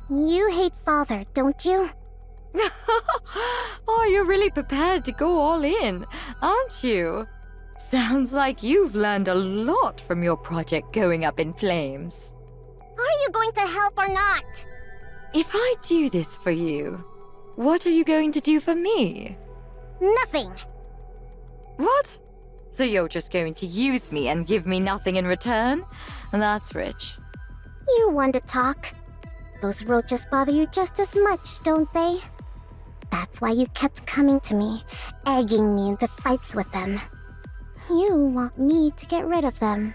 hate Father, don't you? Oh, you're really prepared to go all in, aren't you? Sounds like you've learned a lot from your project going up in flames. Are you going to help or not? If I do this for you, what are you going to do for me? Nothing. What? So you're just going to use me and give me nothing in return? That's rich. You want to talk. Those roaches bother you just as much, don't they? That's why you kept coming to me, egging me into fights with them. You want me to get rid of them.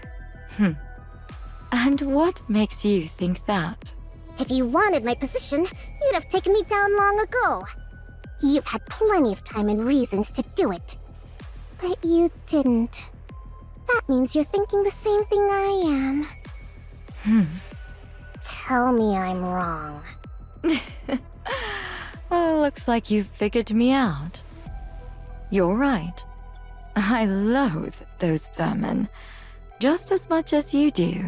And what makes you think that? If you wanted my position, you'd have taken me down long ago. You've had plenty of time and reasons to do it. But you didn't. That means you're thinking the same thing I am. Tell me I'm wrong. Well, looks like you've figured me out. You're right. I loathe those vermin, just as much as you do.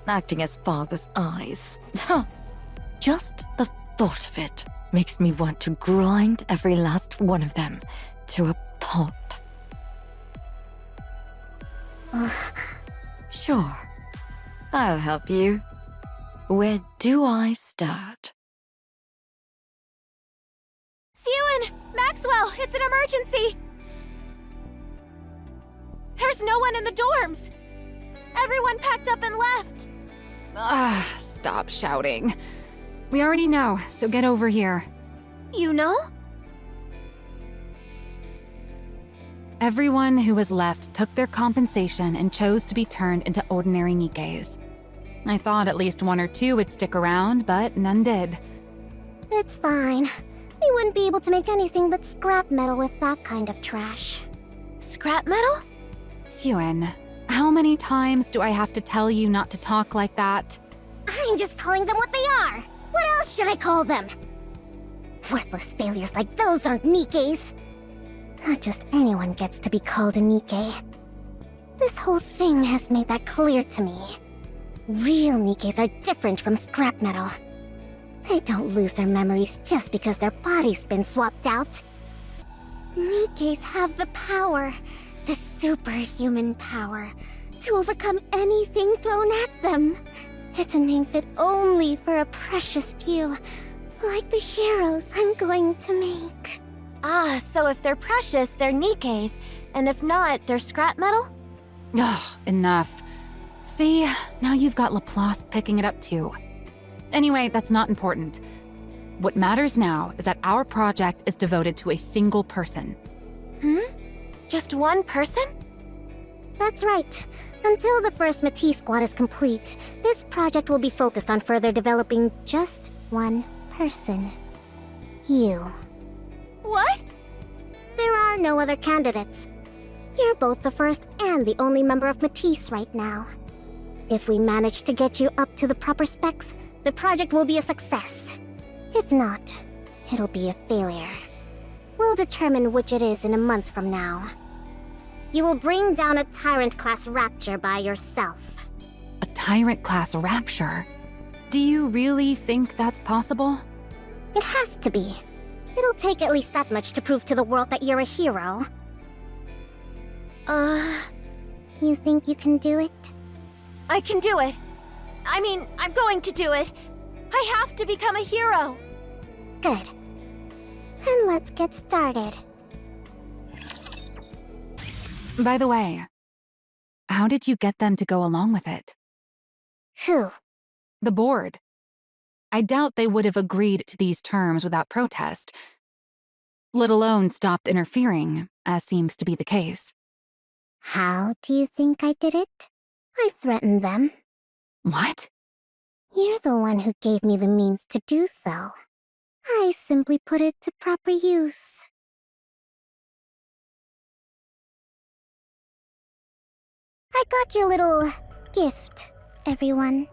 Acting as Father's eyes. Just the thought of it makes me want to grind every last one of them to a pulp. Sure, I'll help you. Where do I start? Sewan! Maxwell! It's an emergency! There's no one in the dorms! Everyone packed up and left! Stop shouting. We already know, so get over here. You know? Everyone who was left took their compensation and chose to be turned into ordinary Nikkes. I thought at least one or two would stick around, but none did. It's fine. We wouldn't be able to make anything but scrap metal with that kind of trash. Scrap metal? Sewan, how many times do I have to tell you not to talk like that? I'm just calling them what they are. What else should I call them? Worthless failures like those aren't Nikkes. Not just anyone gets to be called a Nikke. This whole thing has made that clear to me. Real Nikkes are different from scrap metal. They don't lose their memories just because their body's been swapped out. Nikkes have the power, the superhuman power, to overcome anything thrown at them. It's a name fit only for a precious few, like the heroes I'm going to make. Ah, so if they're precious, they're Nikkes, and if not, they're scrap metal? Ugh, enough. See, now you've got Laplace picking it up too. Anyway, that's not important. What matters now is that our project is devoted to a single person. Just one person? That's right. Until the first Matisse squad is complete, this project will be focused on further developing just one person. You. What? There are no other candidates. You're both the first and the only member of Matisse right now. If we manage to get you up to the proper specs, the project will be a success. If not, it'll be a failure. We'll determine which it is in a month from now. You will bring down a Tyrant-class Rapture by yourself. A Tyrant-class Rapture? Do you really think that's possible? It has to be. It'll take at least that much to prove to the world that you're a hero. You think you can do it? I can do it. I mean, I'm going to do it. I have to become a hero. Good. Then let's get started. By the way, how did you get them to go along with it? Who? The board. I doubt they would have agreed to these terms without protest, let alone stopped interfering, as seems to be the case. How do you think I did it? I threatened them. What? You're the one who gave me the means to do so. I simply put it to proper use. I got your little gift, everyone.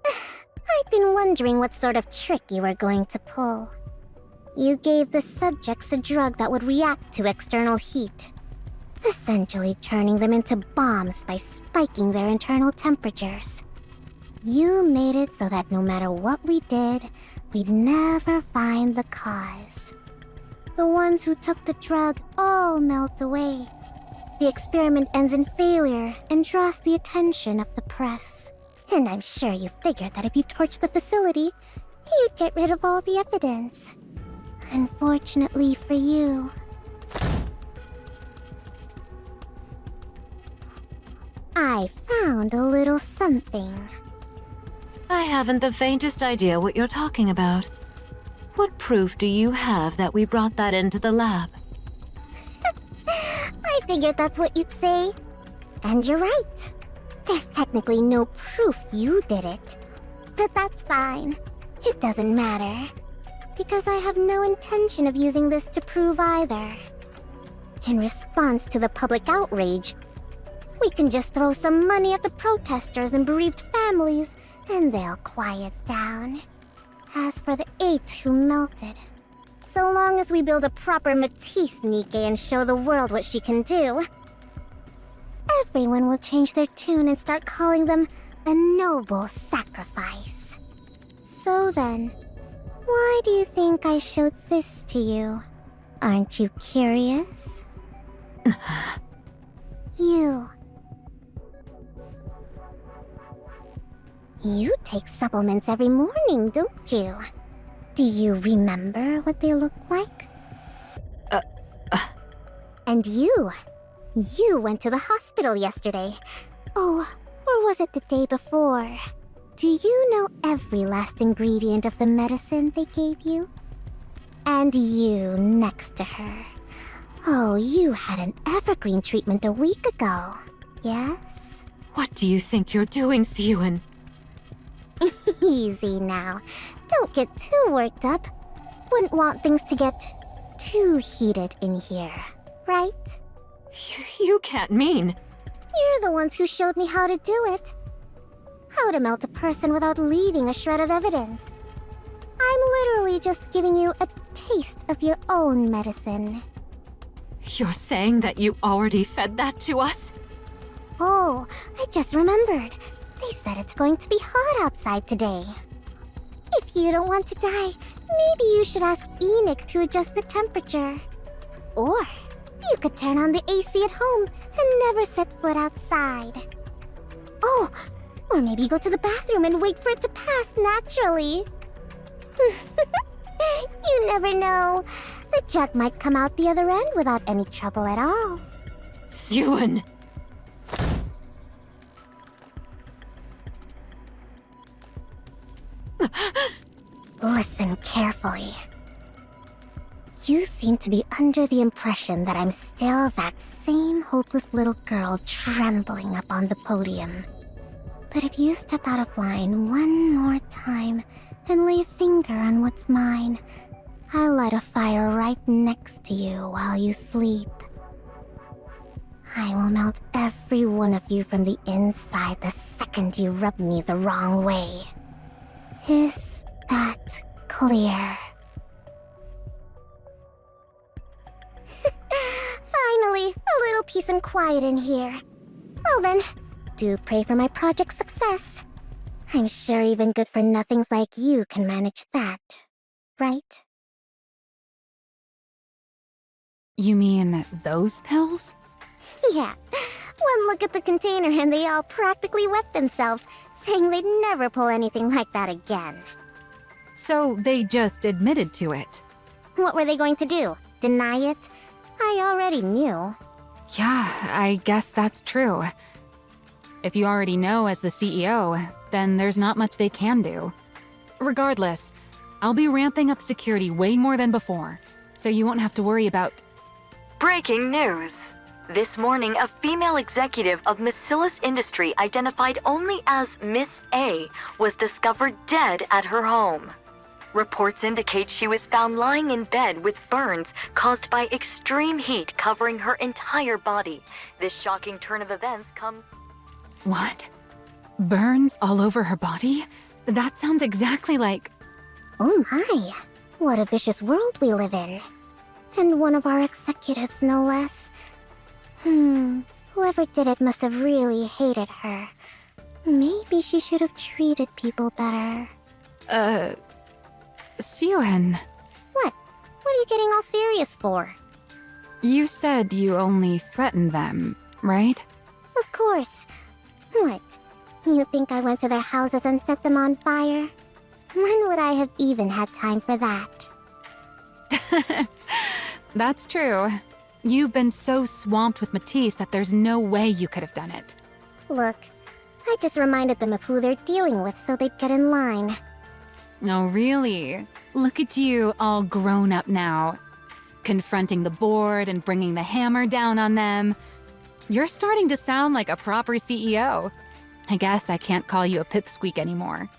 I've been wondering what sort of trick you were going to pull. You gave the subjects a drug that would react to external heat, essentially turning them into bombs by spiking their internal temperatures. You made it so that no matter what we did, we'd never find the cause. The ones who took the drug all melt away. The experiment ends in failure and draws the attention of the press. And I'm sure you figured that if you torched the facility, you'd get rid of all the evidence. Unfortunately for you. I found a little something. I haven't the faintest idea what you're talking about. What proof do you have that we brought that into the lab? I figured that's what you'd say. And you're right. There's technically no proof you did it. But that's fine. It doesn't matter. Because I have no intention of using this to prove either. In response to the public outrage, we can just throw some money at the protesters and bereaved families, and they'll quiet down. As for the 8 who melted, so long as we build a proper Matisse Nikke and show the world what she can do, everyone will change their tune and start calling them a noble sacrifice. So then, why do you think I showed this to you? Aren't you curious? You take supplements every morning, don't you? Do you remember what they look like? And you went to the hospital yesterday. Oh, or was it the day before? Do you know every last ingredient of the medicine they gave you? And you next to her. Oh, you had an evergreen treatment a week ago, yes? What do you think you're doing, Siyun? Easy now. Don't get too worked up. Wouldn't want things to get too heated in here, right? You can't mean... You're the ones who showed me how to do it. How to melt a person without leaving a shred of evidence. I'm literally just giving you a taste of your own medicine. You're saying that you already fed that to us? Oh, I just remembered. They said it's going to be hot outside today. If you don't want to die, maybe you should ask Enoch to adjust the temperature. Or you could turn on the AC at home and never set foot outside. Oh, or maybe go to the bathroom and wait for it to pass naturally. You never know. The drug might come out the other end without any trouble at all. Siyun! Listen carefully. You see seem to be under the impression that I'm still that same hopeless little girl trembling up on the podium. But if you step out of line one more time and lay a finger on what's mine, I'll light a fire right next to you while you sleep. I will melt every one of you from the inside the second you rub me the wrong way. Is that clear? Finally, a little peace and quiet in here. Well then, do pray for my project's success. I'm sure even good-for-nothings like you can manage that, right? You mean those pills? Yeah. One look at the container and they all practically wet themselves, saying they'd never pull anything like that again. So they just admitted to it. What were they going to do? Deny it? I already knew. Yeah, I guess that's true. If you already know as the CEO, then there's not much they can do. Regardless, I'll be ramping up security way more than before, so you won't have to worry about... Breaking news. This morning, a female executive of Missilis Industry identified only as Miss A was discovered dead at her home. Reports indicate she was found lying in bed with burns caused by extreme heat covering her entire body. This shocking turn of events comes... What? Burns all over her body? That sounds exactly like... Oh my, what a vicious world we live in. And one of our executives, no less. Whoever did it must have really hated her. Maybe she should have treated people better. Siohen, What? What are you getting all serious for? you said you only threatened them, right? Of course. What? You think I went to their houses and set them on fire? When would I have even had time for that? That's true. You've been so swamped with Matisse that there's no way you could have done it. Look, I just reminded them of who they're dealing with so they'd get in line. Oh, really? Look at you, all grown up now. Confronting the board and bringing the hammer down on them. You're starting to sound like a proper CEO. I guess I can't call you a pipsqueak anymore.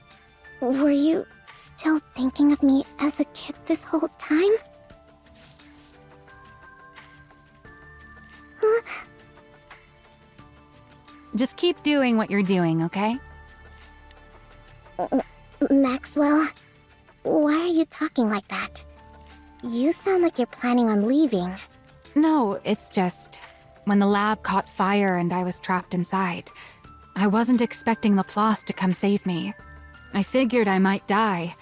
Were you still thinking of me as a kid this whole time? Huh? Just keep doing what you're doing, okay? Maxwell, why are you talking like that? You sound like you're planning on leaving. No, it's just... when the lab caught fire and I was trapped inside, I wasn't expecting Laplace to come save me. I figured I might die,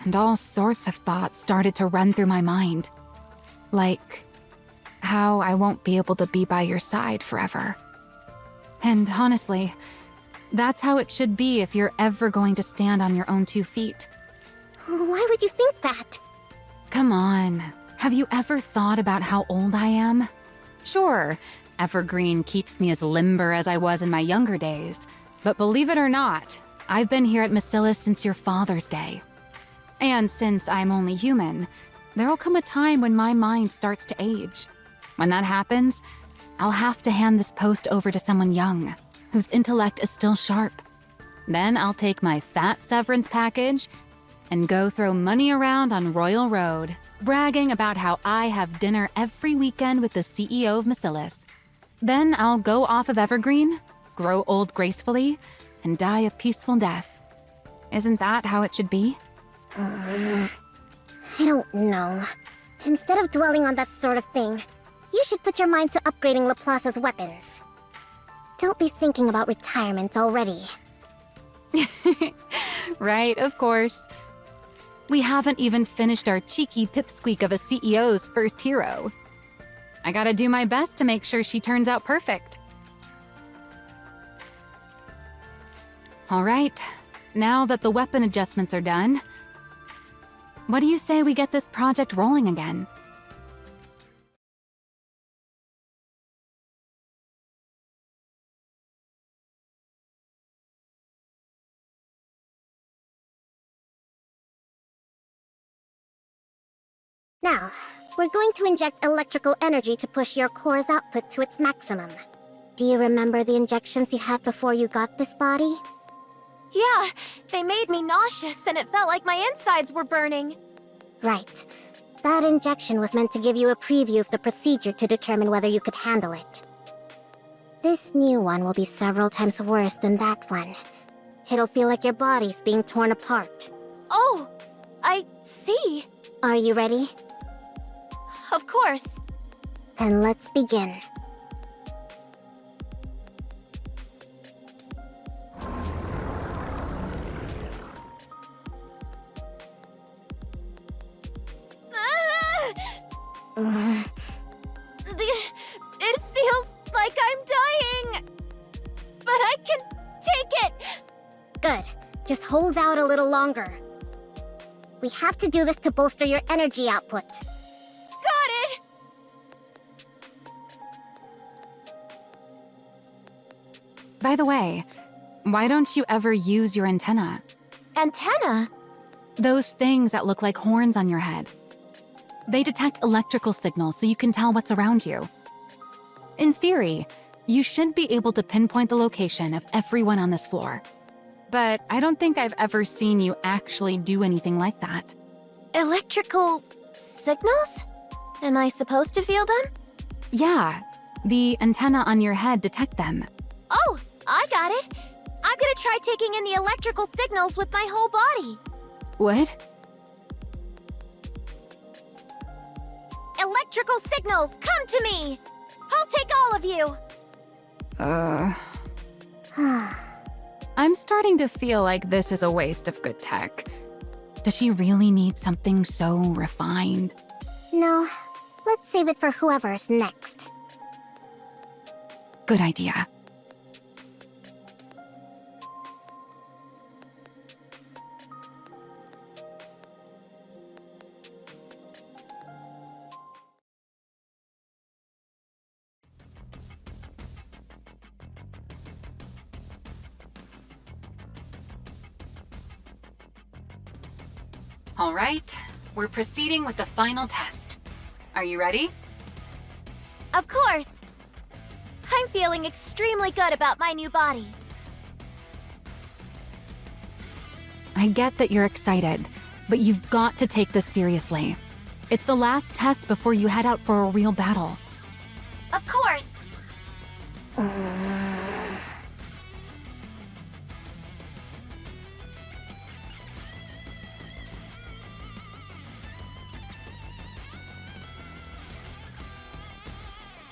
and all sorts of thoughts started to run through my mind. Like, how I won't be able to be by your side forever. And honestly, that's how it should be if you're ever going to stand on your own 2 feet. Why would you think that? Come on, have you ever thought about how old I am? Sure, Evergreen keeps me as limber as I was in my younger days, but believe it or not, I've been here at Missilis since your father's day. And since I'm only human, there'll come a time when my mind starts to age. When that happens, I'll have to hand this post over to someone young, whose intellect is still sharp. Then I'll take my fat severance package and go throw money around on Royal Road, bragging about how I have dinner every weekend with the CEO of Missilis. Then I'll go off of Evergreen, grow old gracefully, and die a peaceful death. Isn't that how it should be? I don't know. Instead of dwelling on that sort of thing, you should put your mind to upgrading Laplace's weapons. Don't be thinking about retirement already. Right, of course. We haven't even finished our cheeky pipsqueak of a CEO's first hero. I gotta do my best to make sure she turns out perfect. All right, now that the weapon adjustments are done, what do you say we get this project rolling again? Now, We're going to inject electrical energy to push your core's output to its maximum. Do you remember the injections you had before you got this body? Yeah, they made me nauseous and it felt like my insides were burning. Right. That injection was meant to give you a preview of the procedure to determine whether you could handle it. This new one will be several times worse than that one. It'll feel like your body's being torn apart. Oh, I see. Are you ready? Of course. Then let's begin. It feels like I'm dying. But I can take it. Good. Just hold out a little longer. We have to do this to bolster your energy output. Got it. By the way, why don't you ever use your antenna? Antenna? Those things that look like horns on your head. They detect electrical signals so you can tell what's around you. In theory, you should be able to pinpoint the location of everyone on this floor. But I don't think I've ever seen you actually do anything like that. Electrical signals? Am I supposed to feel them? Yeah, the antenna on your head detect them. Oh, I got it. I'm gonna try taking in the electrical signals with my whole body. What? Electrical signals, come to me! I'll take all of you! I'm starting to feel like this is a waste of good tech. Does she really need something so refined? No, let's save it for whoever's next. Good idea. All right, we're proceeding with the final test. Are you ready? Of course! I'm feeling extremely good about my new body. I get that you're excited, but you've got to take this seriously. It's the last test before you head out for a real battle. Of course!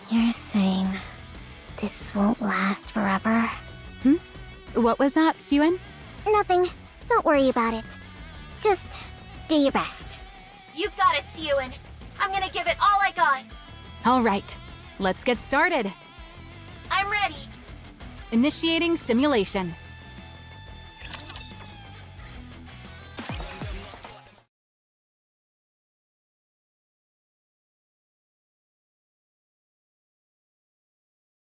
You're saying this won't last forever? What was that, Suen? Nothing. Don't worry about it. Just do your best. You got it, Suen. I'm gonna give it all I got. All right, let's get started. I'm ready. Initiating simulation.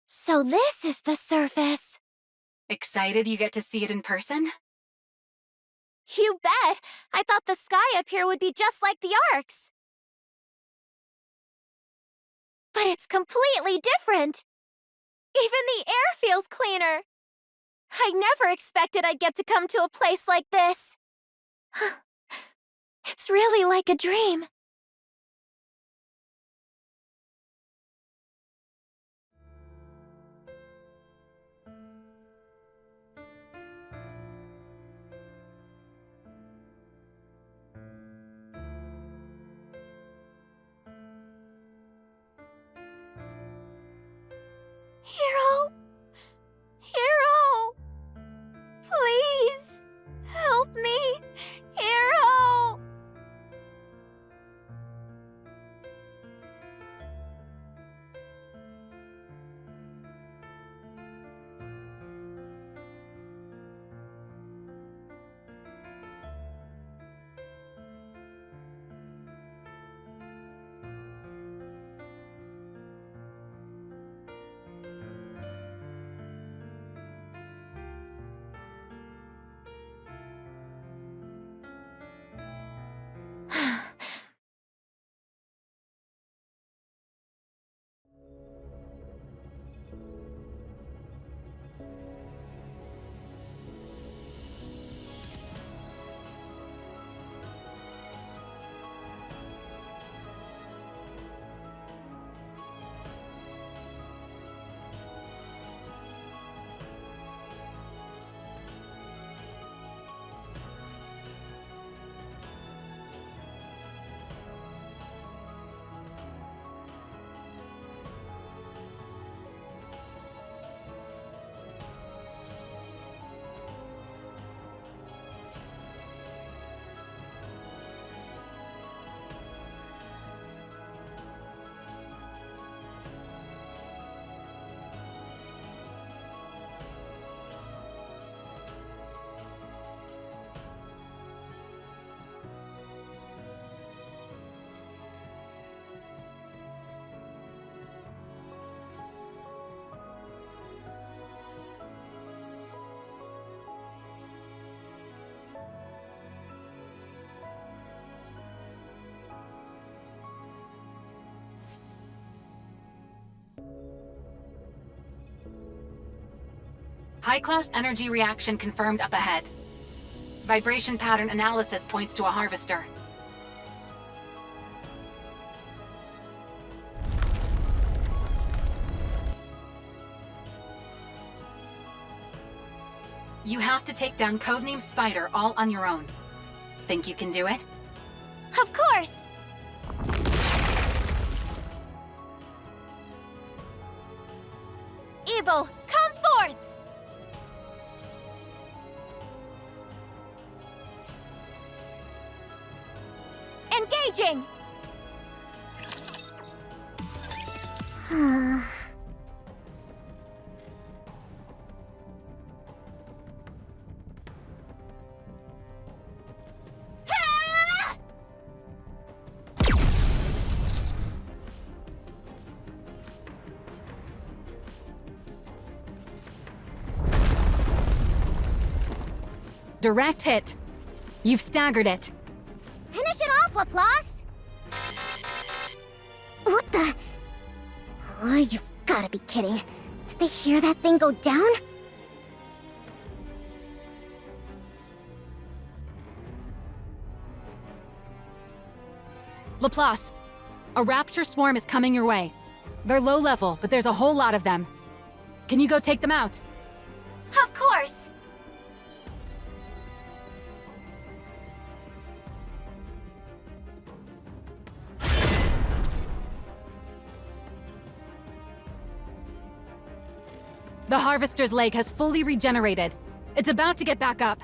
So this is the surface. Excited you get to see it in person? You bet! I thought the sky up here would be just like the arcs. But it's completely different. Even the air feels cleaner. I never expected I'd get to come to a place like this. It's really like a dream. Hero! Hero! Please! Help me! Hero! High-class energy reaction confirmed up ahead. Vibration pattern analysis points to a harvester. You have to take down Codename Spider all on your own. Think you can do it? Of course! Evil, come forth! Engaging! Direct hit. You've staggered it. Finish it off, Laplace! What the? Oh, you've gotta be kidding. Did they hear that thing go down? Laplace, a raptor swarm is coming your way. They're low level, but there's a whole lot of them. Can you go take them out? Of course! The harvester's leg has fully regenerated. It's about to get back up.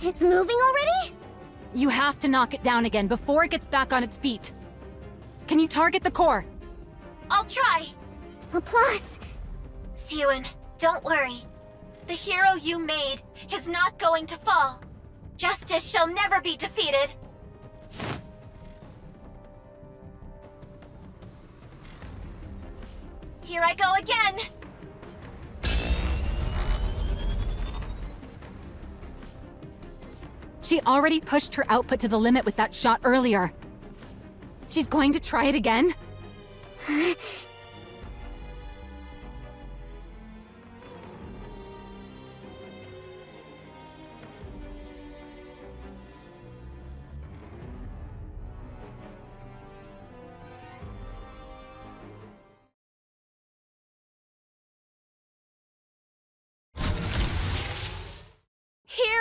It's moving already? You have to knock it down again before it gets back on its feet. Can you target the core? I'll try! Laplace! Siwon, don't worry. The hero you made is not going to fall. Justice shall never be defeated. Here I go again! She already pushed her output to the limit with that shot earlier. She's going to try it again? Here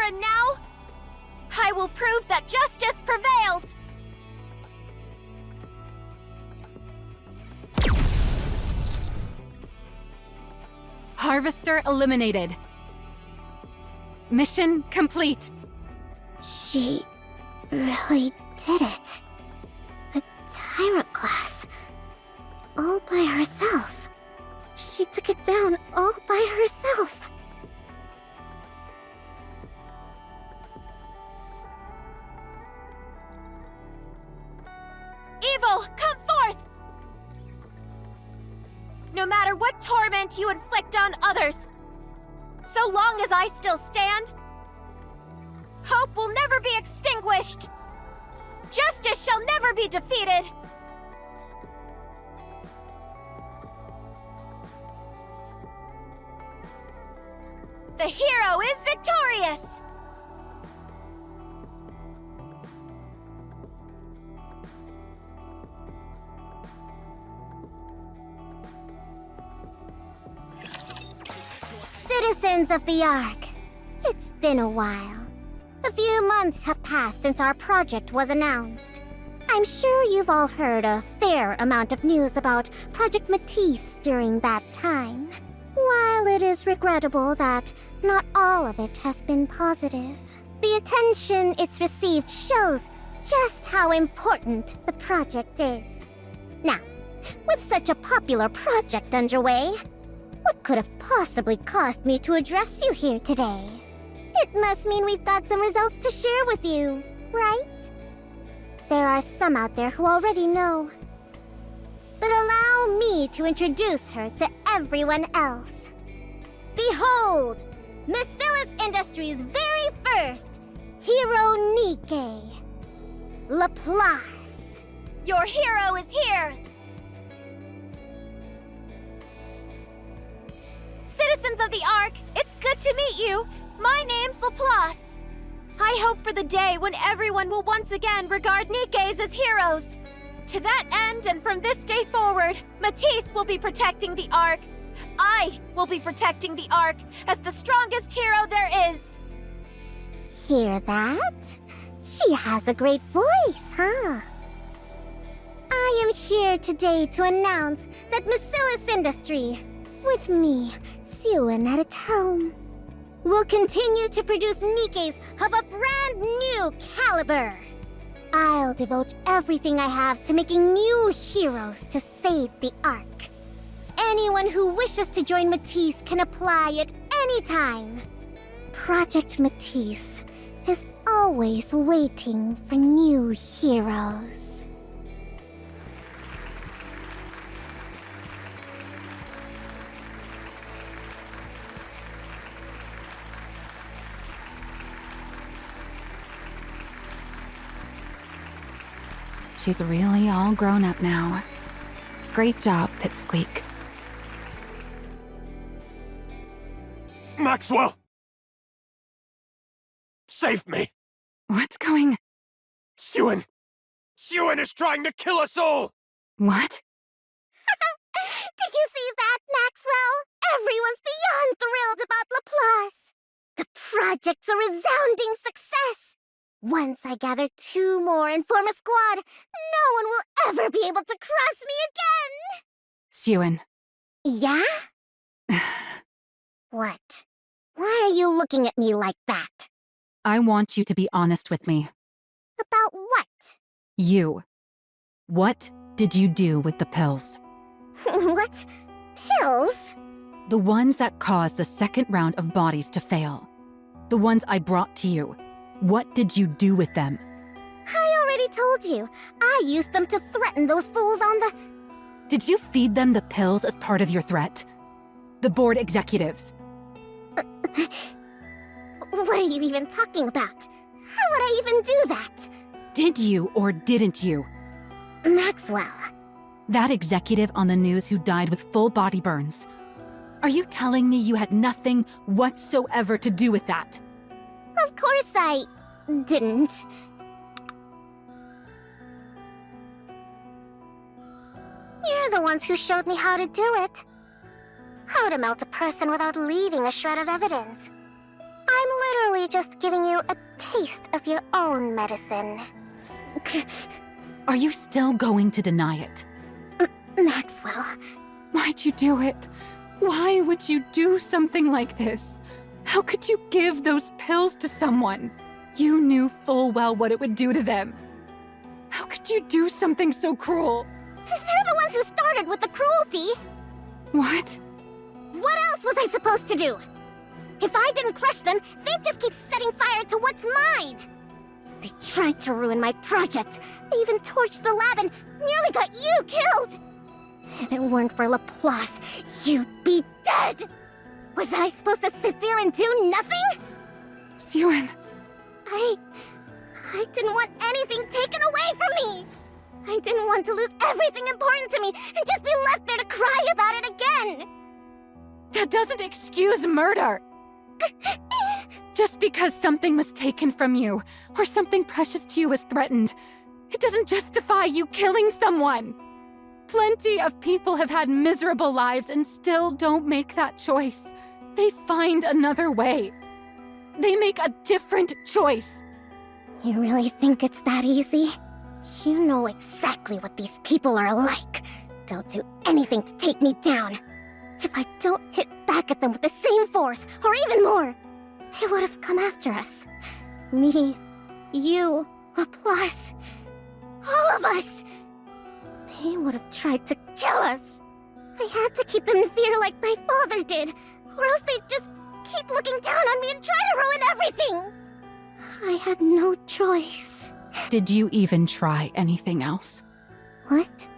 and now, I will prove that justice prevails! Harvester eliminated. Mission complete. She really did it. A tyrant class. All by herself. She took it down all by herself. Evil, come forth! No matter what torment you inflict on others, so long as I still stand, hope will never be extinguished. Justice shall never be defeated. The hero is victorious! Citizens of the Ark, it's been a while. A few months have passed since our project was announced. I'm sure you've all heard a fair amount of news about Project Matisse during that time. While it is regrettable that not all of it has been positive, the attention it's received shows just how important the project is. Now, with such a popular project underway, what could have possibly caused me to address you here today? It must mean we've got some results to share with you, right? There are some out there who already know. But allow me to introduce her to everyone else. Behold, Missilis Industries' very first hero Nikke, Laplace. Your hero is here! Citizens citizens of the Ark! It's good to meet you! My name's Laplace! I hope for the day when everyone will once again regard Nikkes as heroes! To that end, and from this day forward, Matisse will be protecting the Ark. I will be protecting the Ark as the strongest hero there is! Hear that? She has a great voice, huh? I am here today to announce that Missilis Industry, with me, Siwan at its helm, will continue to produce Nikkes of a brand new caliber. I'll devote everything I have to making new heroes to save the Ark. Anyone who wishes to join Matisse can apply at any time. Project Matisse is always waiting for new heroes. She's really all grown up now. Great job, Pipsqueak. Maxwell! Save me! What's going... Siwan! Siwan is trying to kill us all! What? Did you see that, Maxwell? Everyone's beyond thrilled about Laplace. The project's a resounding success. Once I gather 2 more and form a squad, no one will ever be able to cross me again! Siwan. Yeah? What? Why are you looking at me like that? I want you to be honest with me. About what? You. What did you do with the pills? What? Pills? The ones that caused the second round of bodies to fail. The ones I brought to you. What did you do with them? I already told you. I used them to threaten those fools on the... Did you feed them the pills as part of your threat? The board executives. What are you even talking about? How would I even do that? Did you or didn't you? Maxwell. That executive on the news who died with full body burns. Are you telling me you had nothing whatsoever to do with that? Of course I... didn't. You're the ones who showed me how to do it. How to melt a person without leaving a shred of evidence. I'm literally just giving you a taste of your own medicine. Are you still going to deny it? Maxwell. Why'd you do it? Why would you do something like this? How could you give those pills to someone? You knew full well what it would do to them. How could you do something so cruel? They're the ones who started with the cruelty. What? What else was I supposed to do? If I didn't crush them, they'd just keep setting fire to what's mine. They tried to ruin my project. They even torched the lab and nearly got you killed. If it weren't for Laplace, you'd be dead. Was I supposed to sit there and do nothing? Siwan. I didn't want anything taken away from me. I didn't want to lose everything important to me and just be left there to cry about it again. That doesn't excuse murder. Just because something was taken from you, or something precious to you was threatened, it doesn't justify you killing someone. Plenty of people have had miserable lives and still don't make that choice. They find another way. They make a different choice. You really think it's that easy? You know exactly what these people are like. They'll do anything to take me down. If I don't hit back at them with the same force, or even more, they would have come after us. Me, you, Laplace, all of us. They would have tried to kill us. I had to keep them in fear like my father did, or else they'd just keep looking down on me and try to ruin everything. I had no choice. Did you even try anything else? What?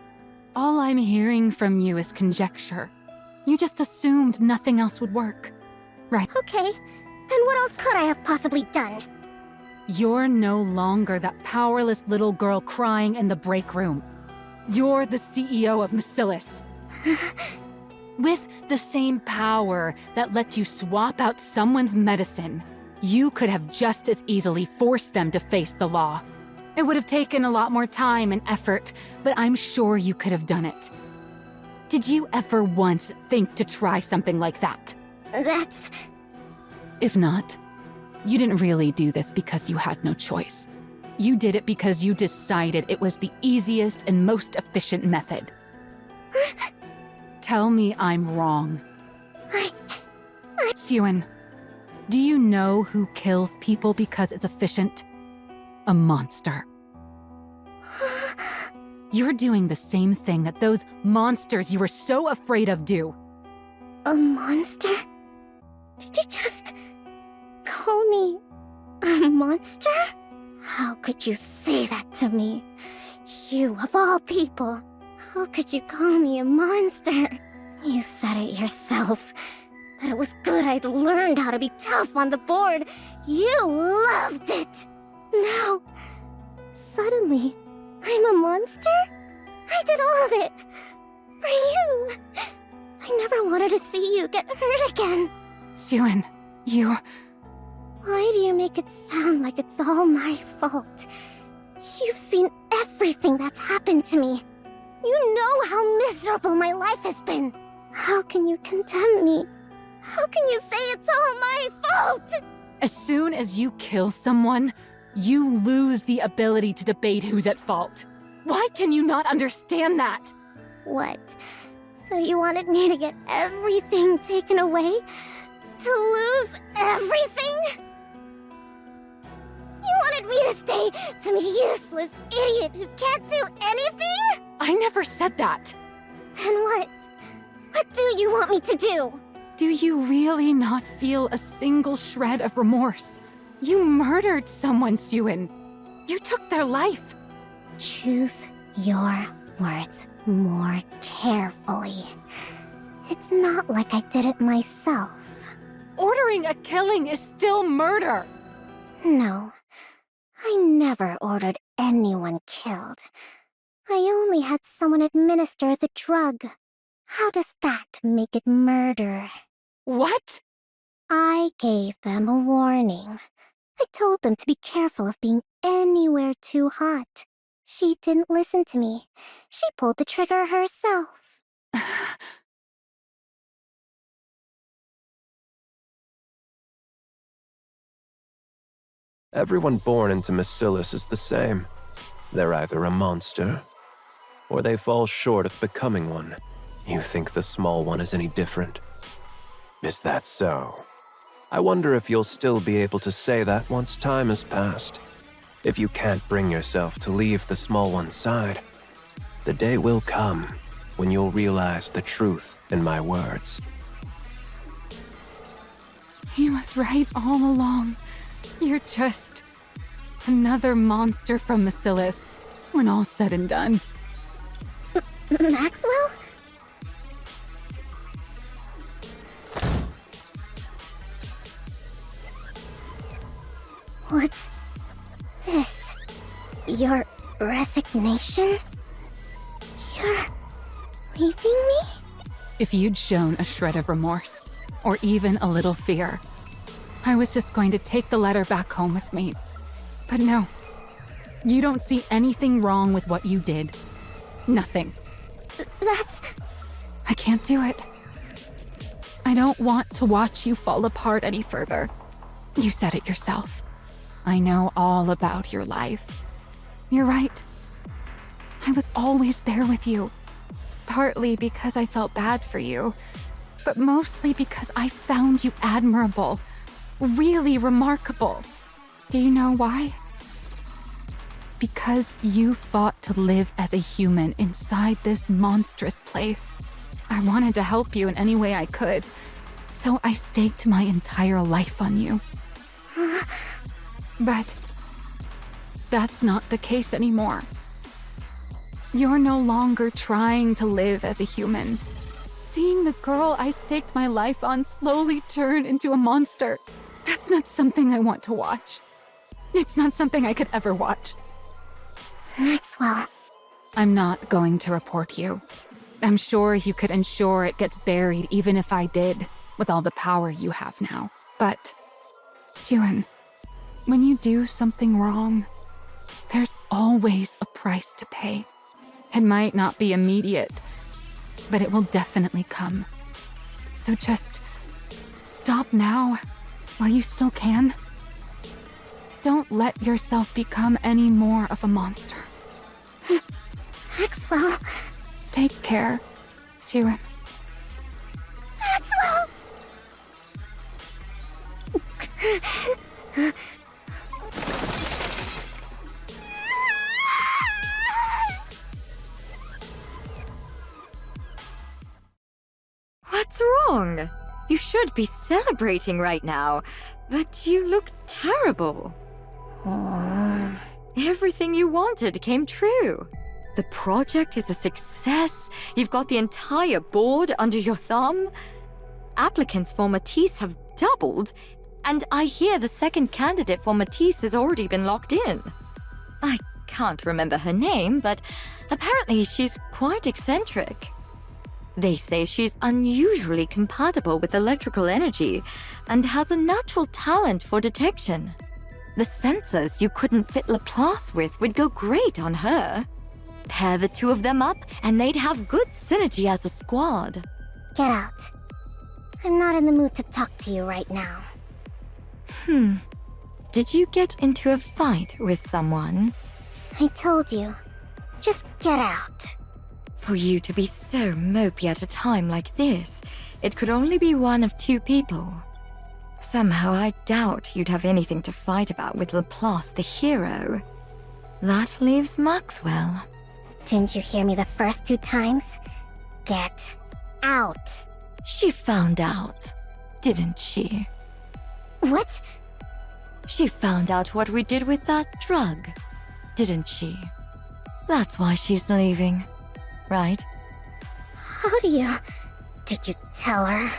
All I'm hearing from you is conjecture. You just assumed nothing else would work. Right. Okay, then what else could I have possibly done? You're no longer that powerless little girl crying in the break room. You're the CEO of Missilis. With the same power that lets you swap out someone's medicine, you could have just as easily forced them to face the law. It would have taken a lot more time and effort, but I'm sure you could have done it. Did you ever once think to try something like that? That's... If not, you didn't really do this because you had no choice. You did it because you decided it was the easiest and most efficient method. Tell me I'm wrong. Siwon, do you know who kills people because it's efficient? A monster. You're doing the same thing that those monsters you were so afraid of do. A monster? Did you just call me a monster? How could you say that to me? You, of all people. How could you call me a monster? You said it yourself. That it was good I'd learned how to be tough on the board. You loved it! Now, suddenly, I'm a monster? I did all of it. For you. I never wanted to see you get hurt again. Siwon, you... Why do you make it sound like it's all my fault? You've seen everything that's happened to me. You know how miserable my life has been. How can you condemn me? How can you say it's all my fault? As soon as you kill someone, you lose the ability to debate who's at fault. Why can you not understand that? What? So you wanted me to get everything taken away? To lose everything? You wanted me to stay some useless idiot who can't do anything? I never said that. Then what? What do you want me to do? Do you really not feel a single shred of remorse? You murdered someone, Siwon. You took their life. Choose your words more carefully. It's not like I did it myself. Ordering a killing is still murder. No, I never ordered anyone killed. I only had someone administer the drug. How does that make it murder? What? I gave them a warning. I told them to be careful of being anywhere too hot. She didn't listen to me. She pulled the trigger herself. Everyone born into Missilis is the same. They're either a monster, or they fall short of becoming one. You think the small one is any different? Is that so? I wonder if you'll still be able to say that once time has passed. If you can't bring yourself to leave the small one's side, the day will come when you'll realize the truth in my words. He was right all along. You're just another monster from Missilis, when all's said and done. Maxwell? What's this? Your resignation? You're leaving me? If you'd shown a shred of remorse, or even a little fear, I was just going to take the letter back home with me. But no, you don't see anything wrong with what you did. Nothing. That's... I can't do it. I don't want to watch you fall apart any further. You said it yourself. I know all about your life. You're right. I was always there with you. Partly because I felt bad for you, but mostly because I found you admirable. Really remarkable. Do you know why? Because you fought to live as a human inside this monstrous place. I wanted to help you in any way I could, so I staked my entire life on you. But that's not the case anymore. You're no longer trying to live as a human. Seeing the girl I staked my life on slowly turn into a monster, that's not something I want to watch. It's not something I could ever watch. Maxwell. I'm not going to report you. I'm sure you could ensure it gets buried even if I did, with all the power you have now. But, Suen, when you do something wrong, there's always a price to pay. It might not be immediate, but it will definitely come. So just stop now, while you still can. Don't let yourself become any more of a monster. Maxwell. Take care, Suen. Maxwell! What's wrong? You should be celebrating right now, but you look terrible. Everything you wanted came true. The project is a success. You've got the entire board under your thumb. Applicants for Matisse have doubled, and I hear the second candidate for Matisse has already been locked in. I can't remember her name, but apparently she's quite eccentric. They say she's unusually compatible with electrical energy and has a natural talent for detection. The sensors you couldn't fit Laplace with would go great on her. Pair the two of them up, and they'd have good synergy as a squad. Get out. I'm not in the mood to talk to you right now. Did you get into a fight with someone? I told you. Just get out. For you to be so mopey at a time like this, it could only be one of two people. Somehow I doubt you'd have anything to fight about with Laplace the hero. That leaves Maxwell. Didn't you hear me the first 2 times? Get out. She found out, didn't she? What? She found out what we did with that drug, didn't she? That's why she's leaving, right? How do you... Did you tell her?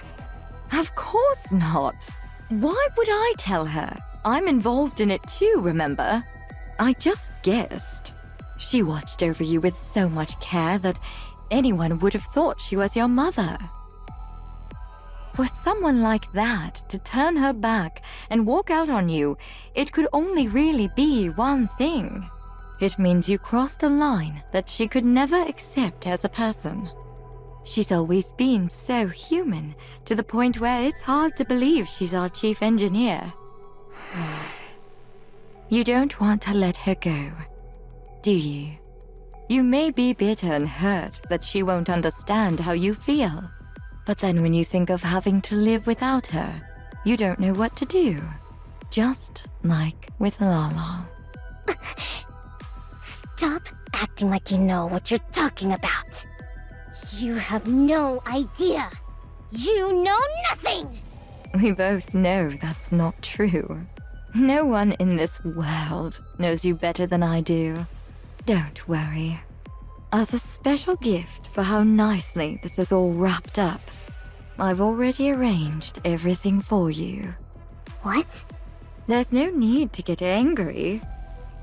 Of course not. Why would I tell her? I'm involved in it too, remember? I just guessed. She watched over you with so much care that anyone would have thought she was your mother. For someone like that to turn her back and walk out on you, it could only really be one thing. It means you crossed a line that she could never accept as a person. She's always been so human, to the point where it's hard to believe she's our chief engineer. You don't want to let her go, do you? You may be bitter and hurt that she won't understand how you feel. But then when you think of having to live without her, you don't know what to do. Just like with Lala. Stop acting like you know what you're talking about. You have no idea. You know nothing! We both know that's not true. No one in this world knows you better than I do. Don't worry. As a special gift for how nicely this is all wrapped up, I've already arranged everything for you. What? There's no need to get angry.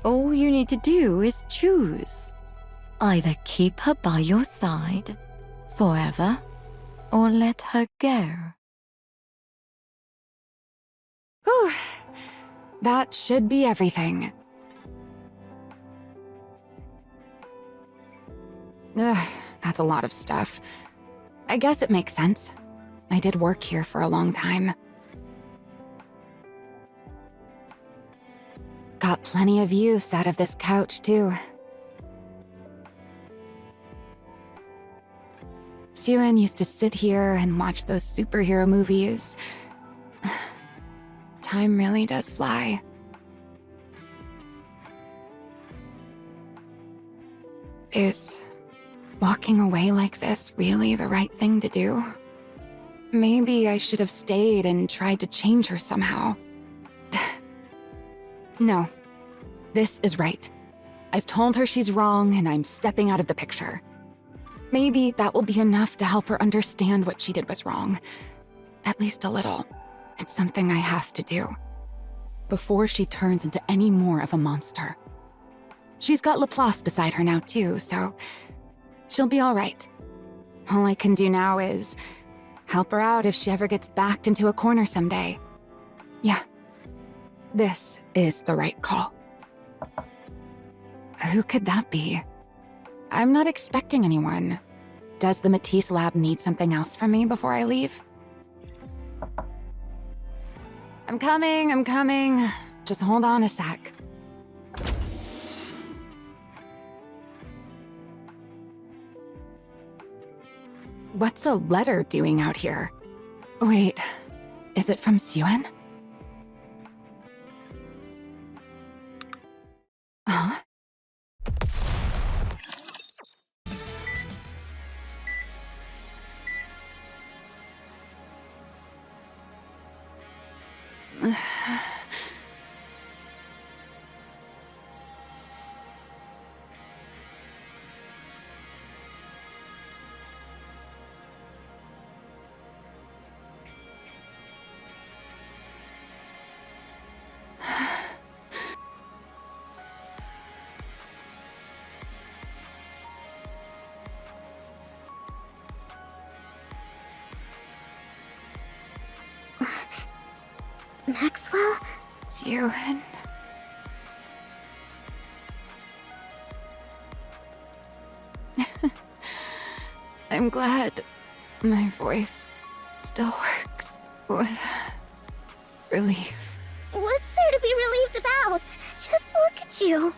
All you need to do is choose. Either keep her by your side forever, or let her go. Whew. That should be everything. Ugh, that's a lot of stuff. I guess it makes sense. I did work here for a long time. Got plenty of use out of this couch, too. Suen used to sit here and watch those superhero movies. Time really does fly. Is walking away like this really the right thing to do? Maybe I should have stayed and tried to change her somehow. No, this is right. I've told her she's wrong and I'm stepping out of the picture. Maybe that will be enough to help her understand what she did was wrong. At least a little. It's something I have to do. Before she turns into any more of a monster. She's got Laplace beside her now too, so she'll be all right. All I can do now is help her out if she ever gets backed into a corner someday. Yeah, this is the right call. Who could that be? I'm not expecting anyone. Does the Matisse lab need something else from me before I leave? I'm coming. Just hold on a sec. What's a letter doing out here? Wait, is it from Suen? Huh? Maxwell? Suen. I'm glad my voice still works. What relief. What's there to be relieved about? Just look at you.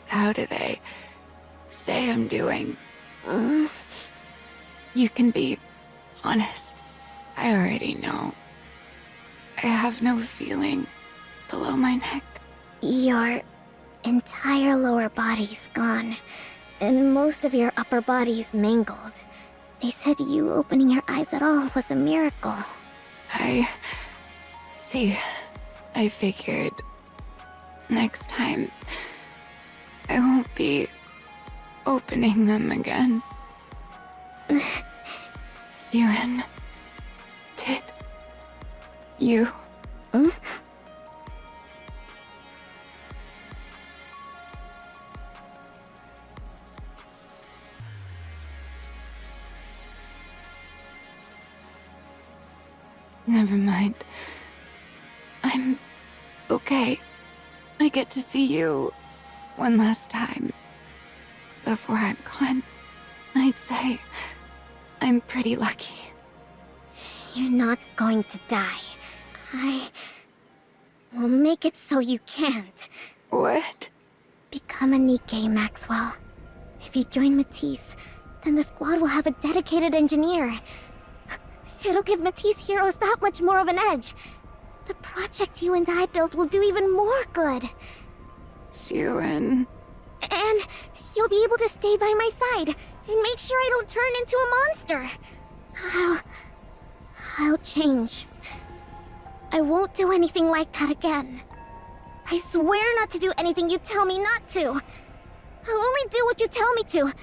How do they say I'm doing? You can be honest. I already know. I have no feeling below my neck. Your entire lower body's gone, and most of your upper body's mangled. They said you opening your eyes at all was a miracle. I figured next time I won't be opening them again. Suen, did you? Never mind. I'm okay. I get to see you one last time before I'm gone. I'd say I'm pretty lucky. You're not going to die. I will make it so you can't. What? Become a Nikke, Maxwell. If you join Matisse, then the squad will have a dedicated engineer. It'll give Matisse heroes that much more of an edge. The project you and I built will do even more good. Suen. And you'll be able to stay by my side and make sure I don't turn into a monster. I'll change. I won't do anything like that again. I swear not to do anything you tell me not to. I'll only do what you tell me to.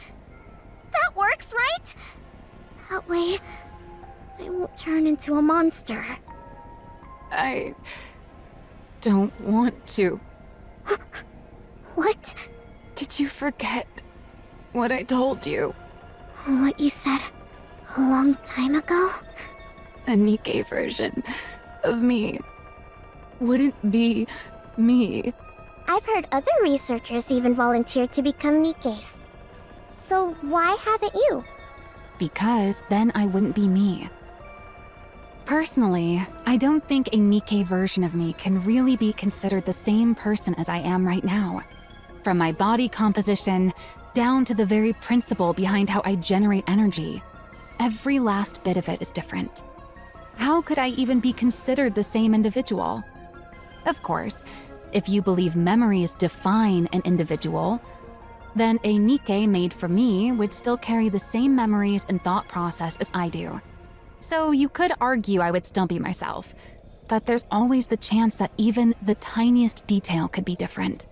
That works, right? That way, I won't turn into a monster. I don't want to. What? Did you forget what I told you? What you said a long time ago? A Nikke version of me wouldn't be me. I've heard other researchers even volunteer to become Nikkes. So why haven't you? Because then I wouldn't be me. Personally, I don't think a Nikke version of me can really be considered the same person as I am right now. From my body composition, down to the very principle behind how I generate energy. Every last bit of it is different. How could I even be considered the same individual? Of course, if you believe memories define an individual, then a Nikke made for me would still carry the same memories and thought process as I do. So you could argue I would still be myself, but there's always the chance that even the tiniest detail could be different.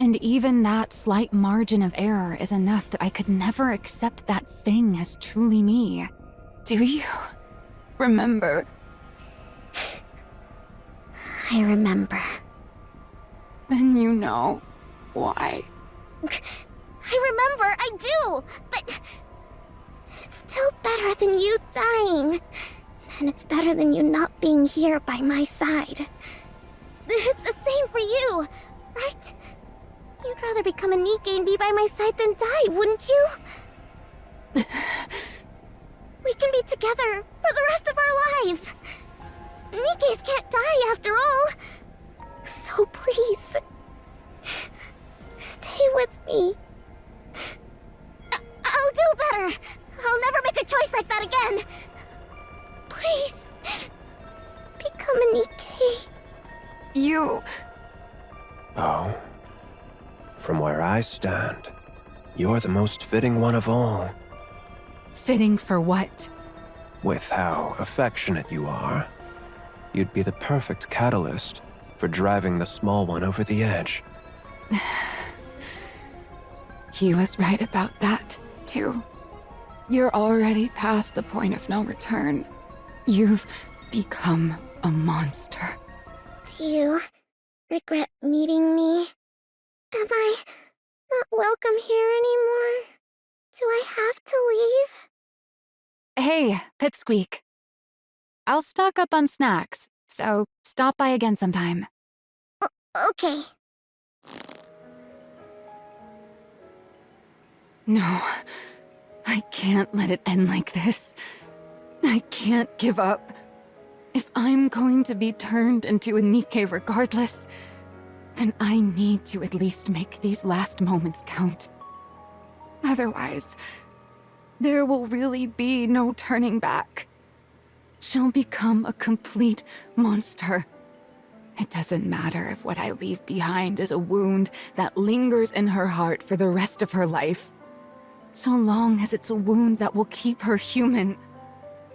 And even that slight margin of error is enough that I could never accept that thing as truly me. Do you remember? I remember. Then you know why. I remember, I do! But it's better than you dying. And it's better than you not being here by my side. It's the same for you, right? You'd rather become a Nikke and be by my side than die, wouldn't you? We can be together for the rest of our lives. Nikkes can't die after all. So please, stay with me. I'll do better. I'll never make a choice like that again. Please, become a Nikke. You... Oh. From where I stand, you're the most fitting one of all. Fitting for what? With how affectionate you are, you'd be the perfect catalyst for driving the small one over the edge. He was right about that, too. You're already past the point of no return. You've become a monster. Do you regret meeting me? Am I not welcome here anymore? Do I have to leave? Hey, Pipsqueak. I'll stock up on snacks, so stop by again sometime. Okay. No, I can't let it end like this. I can't give up. If I'm going to be turned into a Nikke regardless, then I need to at least make these last moments count. Otherwise, there will really be no turning back. She'll become a complete monster. It doesn't matter if what I leave behind is a wound that lingers in her heart for the rest of her life. So long as it's a wound that will keep her human,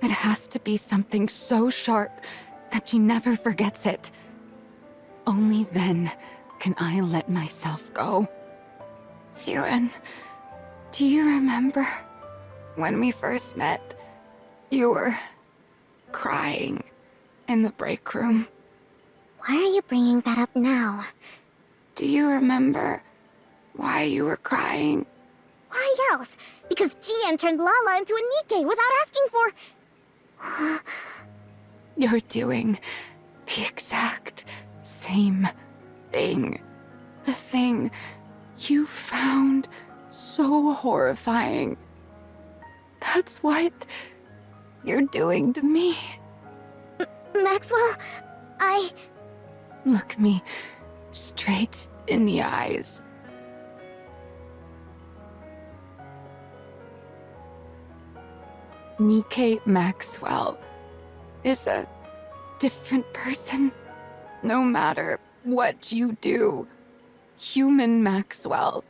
it has to be something so sharp that she never forgets it. Only then can I let myself go. Xian, do you remember when we first met? You were crying in the break room. Why are you bringing that up now? Do you remember why you were crying? Why else? Because Jian turned Lala into a Nikke without asking for... You're doing the exact same thing. The thing you found so horrifying. That's what you're doing to me. Maxwell, Look me straight in the eyes. Nikke Maxwell is a different person. No matter what you do, human Maxwell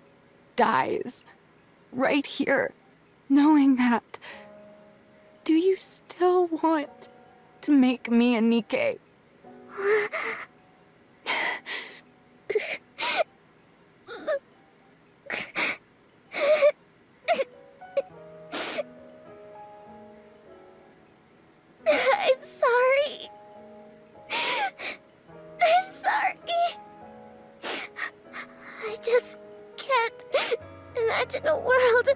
dies right here, knowing that. Do you still want to make me a Nikke? I'm sorry. I'm sorry. I just can't imagine a world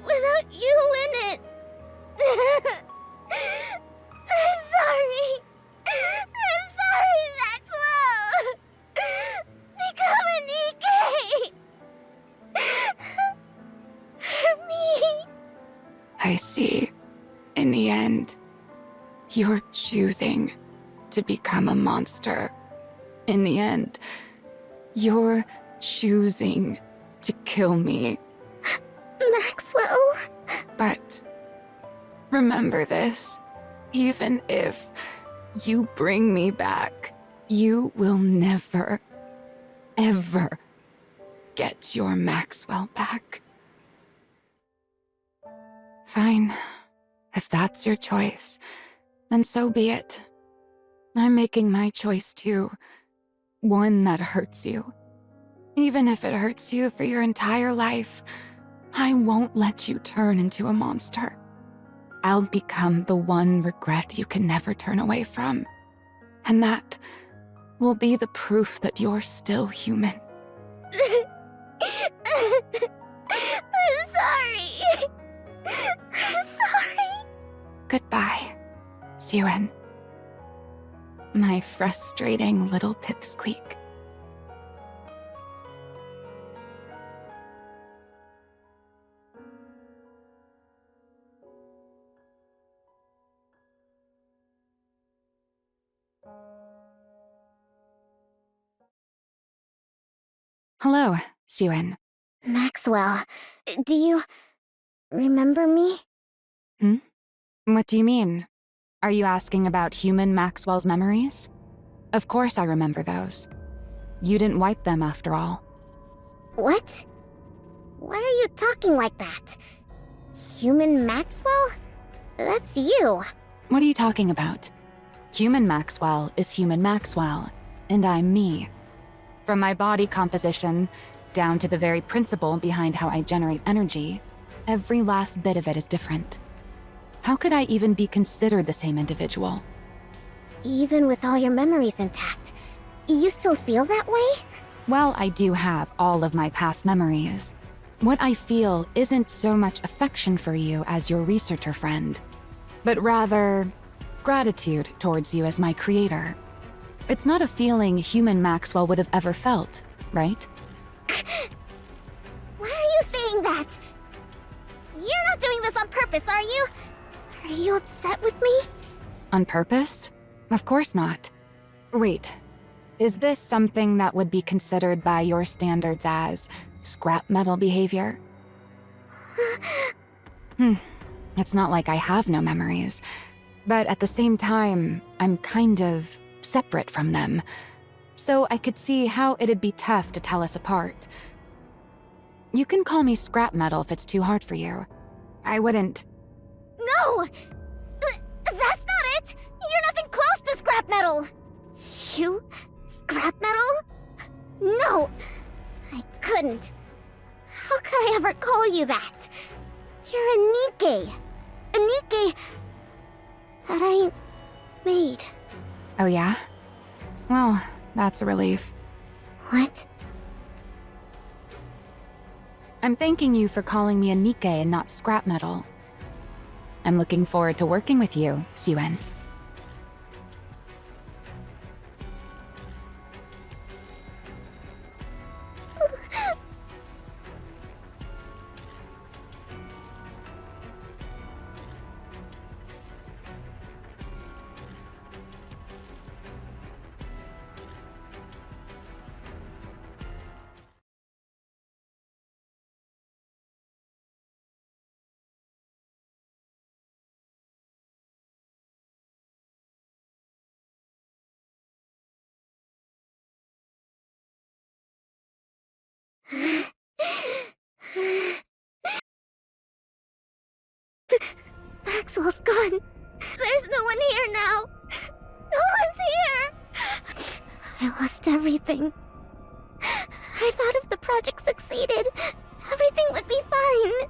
without you in it. I'm sorry. I'm sorry, Maxwell. Become a Nikke. For me. I see. In the end, you're choosing to become a monster. In the end, you're choosing to kill me. Maxwell. But remember this. Even if you bring me back, you will never, ever get your Maxwell back. Fine. If that's your choice, then so be it. I'm making my choice too. One that hurts you. Even if it hurts you for your entire life, I won't let you turn into a monster. I'll become the one regret you can never turn away from. And that will be the proof that you're still human. I'm sorry. I'm sorry. Goodbye, Siwen. My frustrating little pipsqueak. Hello, Siwen. Maxwell, do you remember me? What do you mean? Are you asking about human Maxwell's memories? Of course I remember those. You didn't wipe them after all. What? Why are you talking like that? Human Maxwell? That's you. What are you talking about? Human Maxwell is human Maxwell, and I'm me. From my body composition, down to the very principle behind how I generate energy, every last bit of it is different. How could I even be considered the same individual? Even with all your memories intact, you still feel that way? Well, I do have all of my past memories. What I feel isn't so much affection for you as your researcher friend, but rather gratitude towards you as my creator. It's not a feeling human Maxwell would have ever felt, right? Why are you saying that? You're not doing this on purpose, are you? Are you upset with me? On purpose? Of course not. Wait, is this something that would be considered by your standards as scrap metal behavior? It's not like I have no memories, but at the same time, I'm kind of separate from them, so I could see how it'd be tough to tell us apart. You can call me scrap metal if it's too hard for you. I wouldn't... No! That's not it! You're nothing close to scrap metal! You? Scrap metal? No! I couldn't. How could I ever call you that? You're a Nikke. A Nikke that I made. Oh yeah? Well, that's a relief. What? I'm thanking you for calling me a Nikke and not scrap metal. I'm looking forward to working with you, Siwen. Maxwell's gone. There's no one here now. No one's here. I lost everything. I thought if the project succeeded, everything would be fine.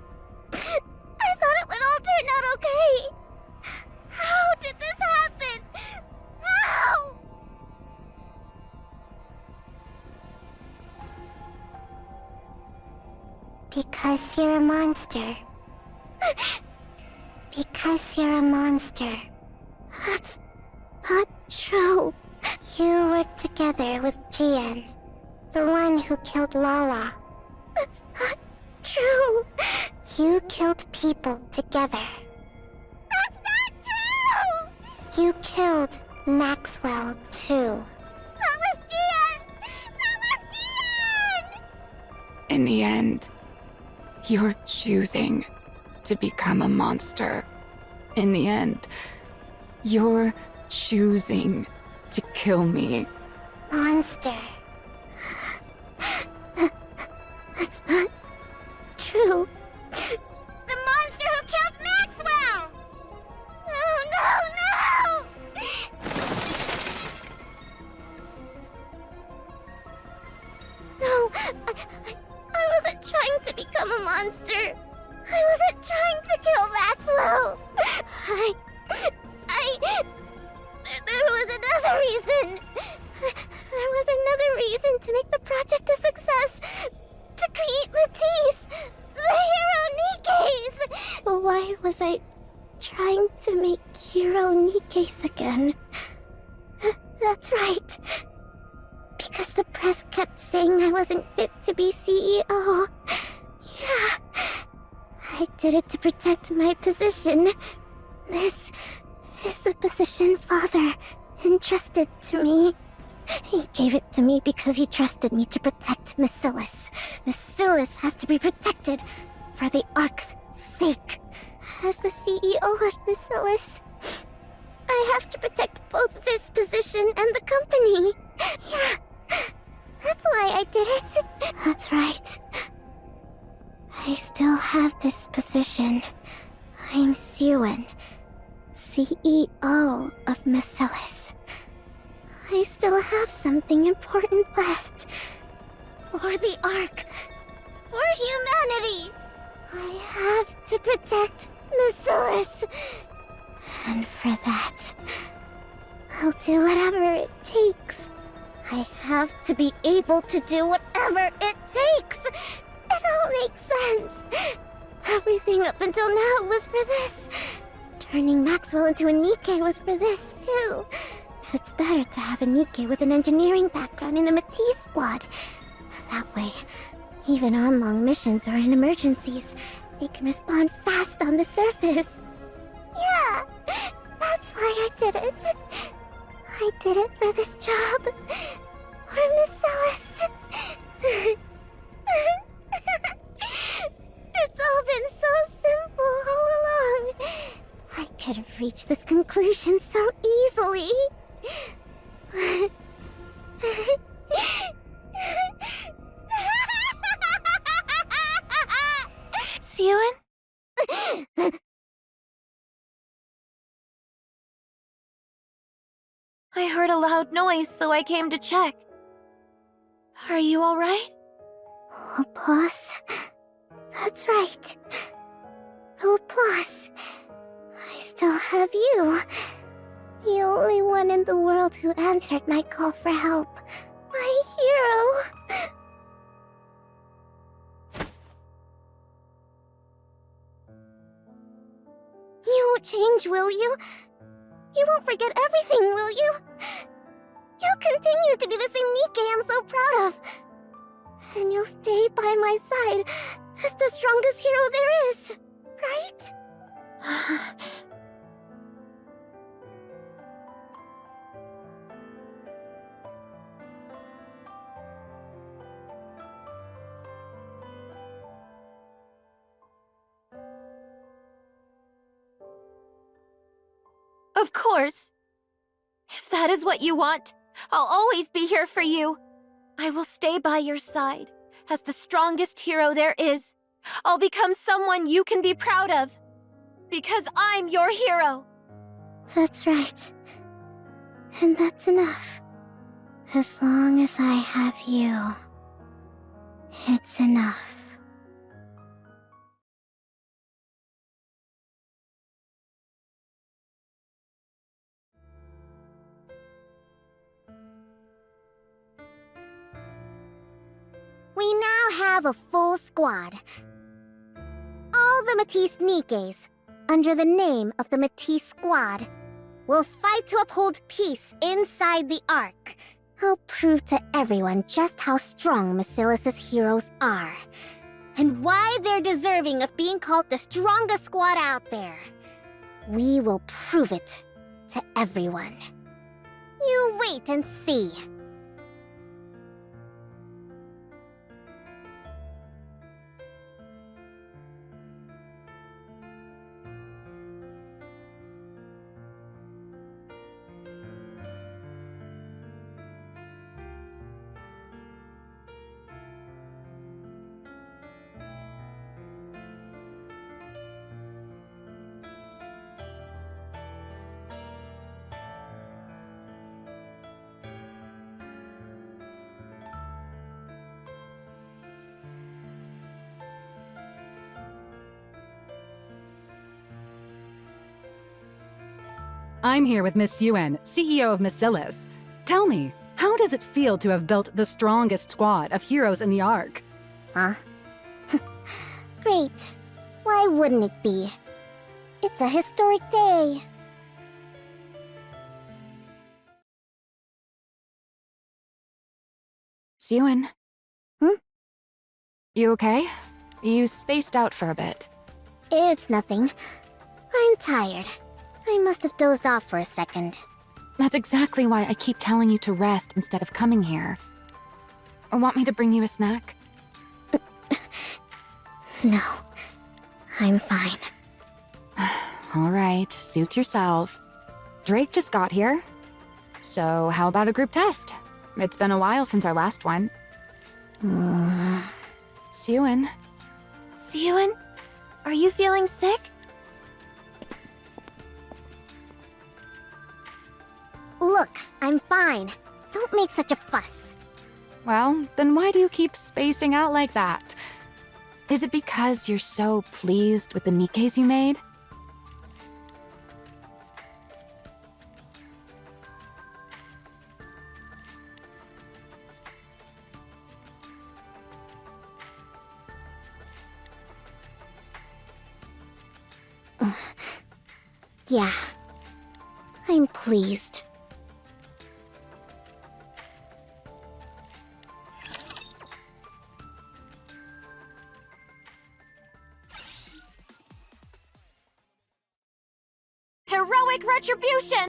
I thought it would all turn out okay. How did this happen? How? Because you're a monster. Because you're a monster. That's not true. You worked together with Jian, the one who killed Lala. That's not true. You killed people together. That's not true! You killed Maxwell, too. That was Jian! That was Jian! In the end, you're choosing to become a monster. In the end, you're choosing to kill me. Monster. That's not true. The monster who killed Maxwell! No, no, no! No, I wasn't trying to become a monster. I wasn't trying to kill Maxwell. There was another reason. There was another reason to make the project a success. To create Matisse, the hero Nikke's. Why was I trying to make Hero Nikke's again. That's right. Because the press kept saying I wasn't fit to be CEO. Yeah. I did it to protect my position. This is the position Father entrusted to me. He gave it to me because he trusted me to protect Missilis. Missilis has to be protected for the Ark's sake. As the CEO of Missilis, I have to protect both this position and the company. Yeah, that's why I did it. That's right. I still have this position. I'm Suen, CEO of Missilis. I still have something important left. For the Ark. For humanity. I have to protect Missilis. And for that, I'll do whatever it takes. I have to be able to do whatever it takes. It all makes sense. Everything up until now was for this. Turning Maxwell into a Nikke was for this, too. It's better to have a Nikke with an engineering background in the Matisse squad. That way, even on long missions or in emergencies, they can respond fast on the surface. Yeah, that's why I did it. I did it for this job. For Missilis. It's all been so simple all along. I could have reached this conclusion so easily. Suen? I heard a loud noise, so I came to check. Are you alright? Laplace? That's right. Laplace. I still have you. The only one in the world who answered my call for help. My hero. You won't change, will you? You won't forget everything, will you? You'll continue to be the same Nikke I'm so proud of. And you'll stay by my side as the strongest hero there is, right? Of course. If that is what you want, I'll always be here for you. I will stay by your side as the strongest hero there is. I'll become someone you can be proud of. Because I'm your hero. That's right. And that's enough. As long as I have you, it's enough. We now have a full squad. All the Matisse Nikkes, under the name of the Matisse Squad, will fight to uphold peace inside the Ark. I'll prove to everyone just how strong Missilis' heroes are, and why they're deserving of being called the strongest squad out there. We will prove it to everyone. You wait and see. I'm here with Miss Suen, CEO of Missilis. Tell me, how does it feel to have built the strongest squad of heroes in the Ark? Huh? Great. Why wouldn't it be? It's a historic day. Sewin. Hmm? You okay? You spaced out for a bit. It's nothing. I'm tired. I must have dozed off for a second. That's exactly why I keep telling you to rest instead of coming here. Or want me to bring you a snack? No. I'm fine. All right, suit yourself. Drake just got here. So how about a group test? It's been a while since our last one. Sewin. Sewin, are you feeling sick? Look, I'm fine. Don't make such a fuss. Well, then why do you keep spacing out like that? Is it because you're so pleased with the Nikkes you made? Yeah. I'm pleased. Heroic retribution!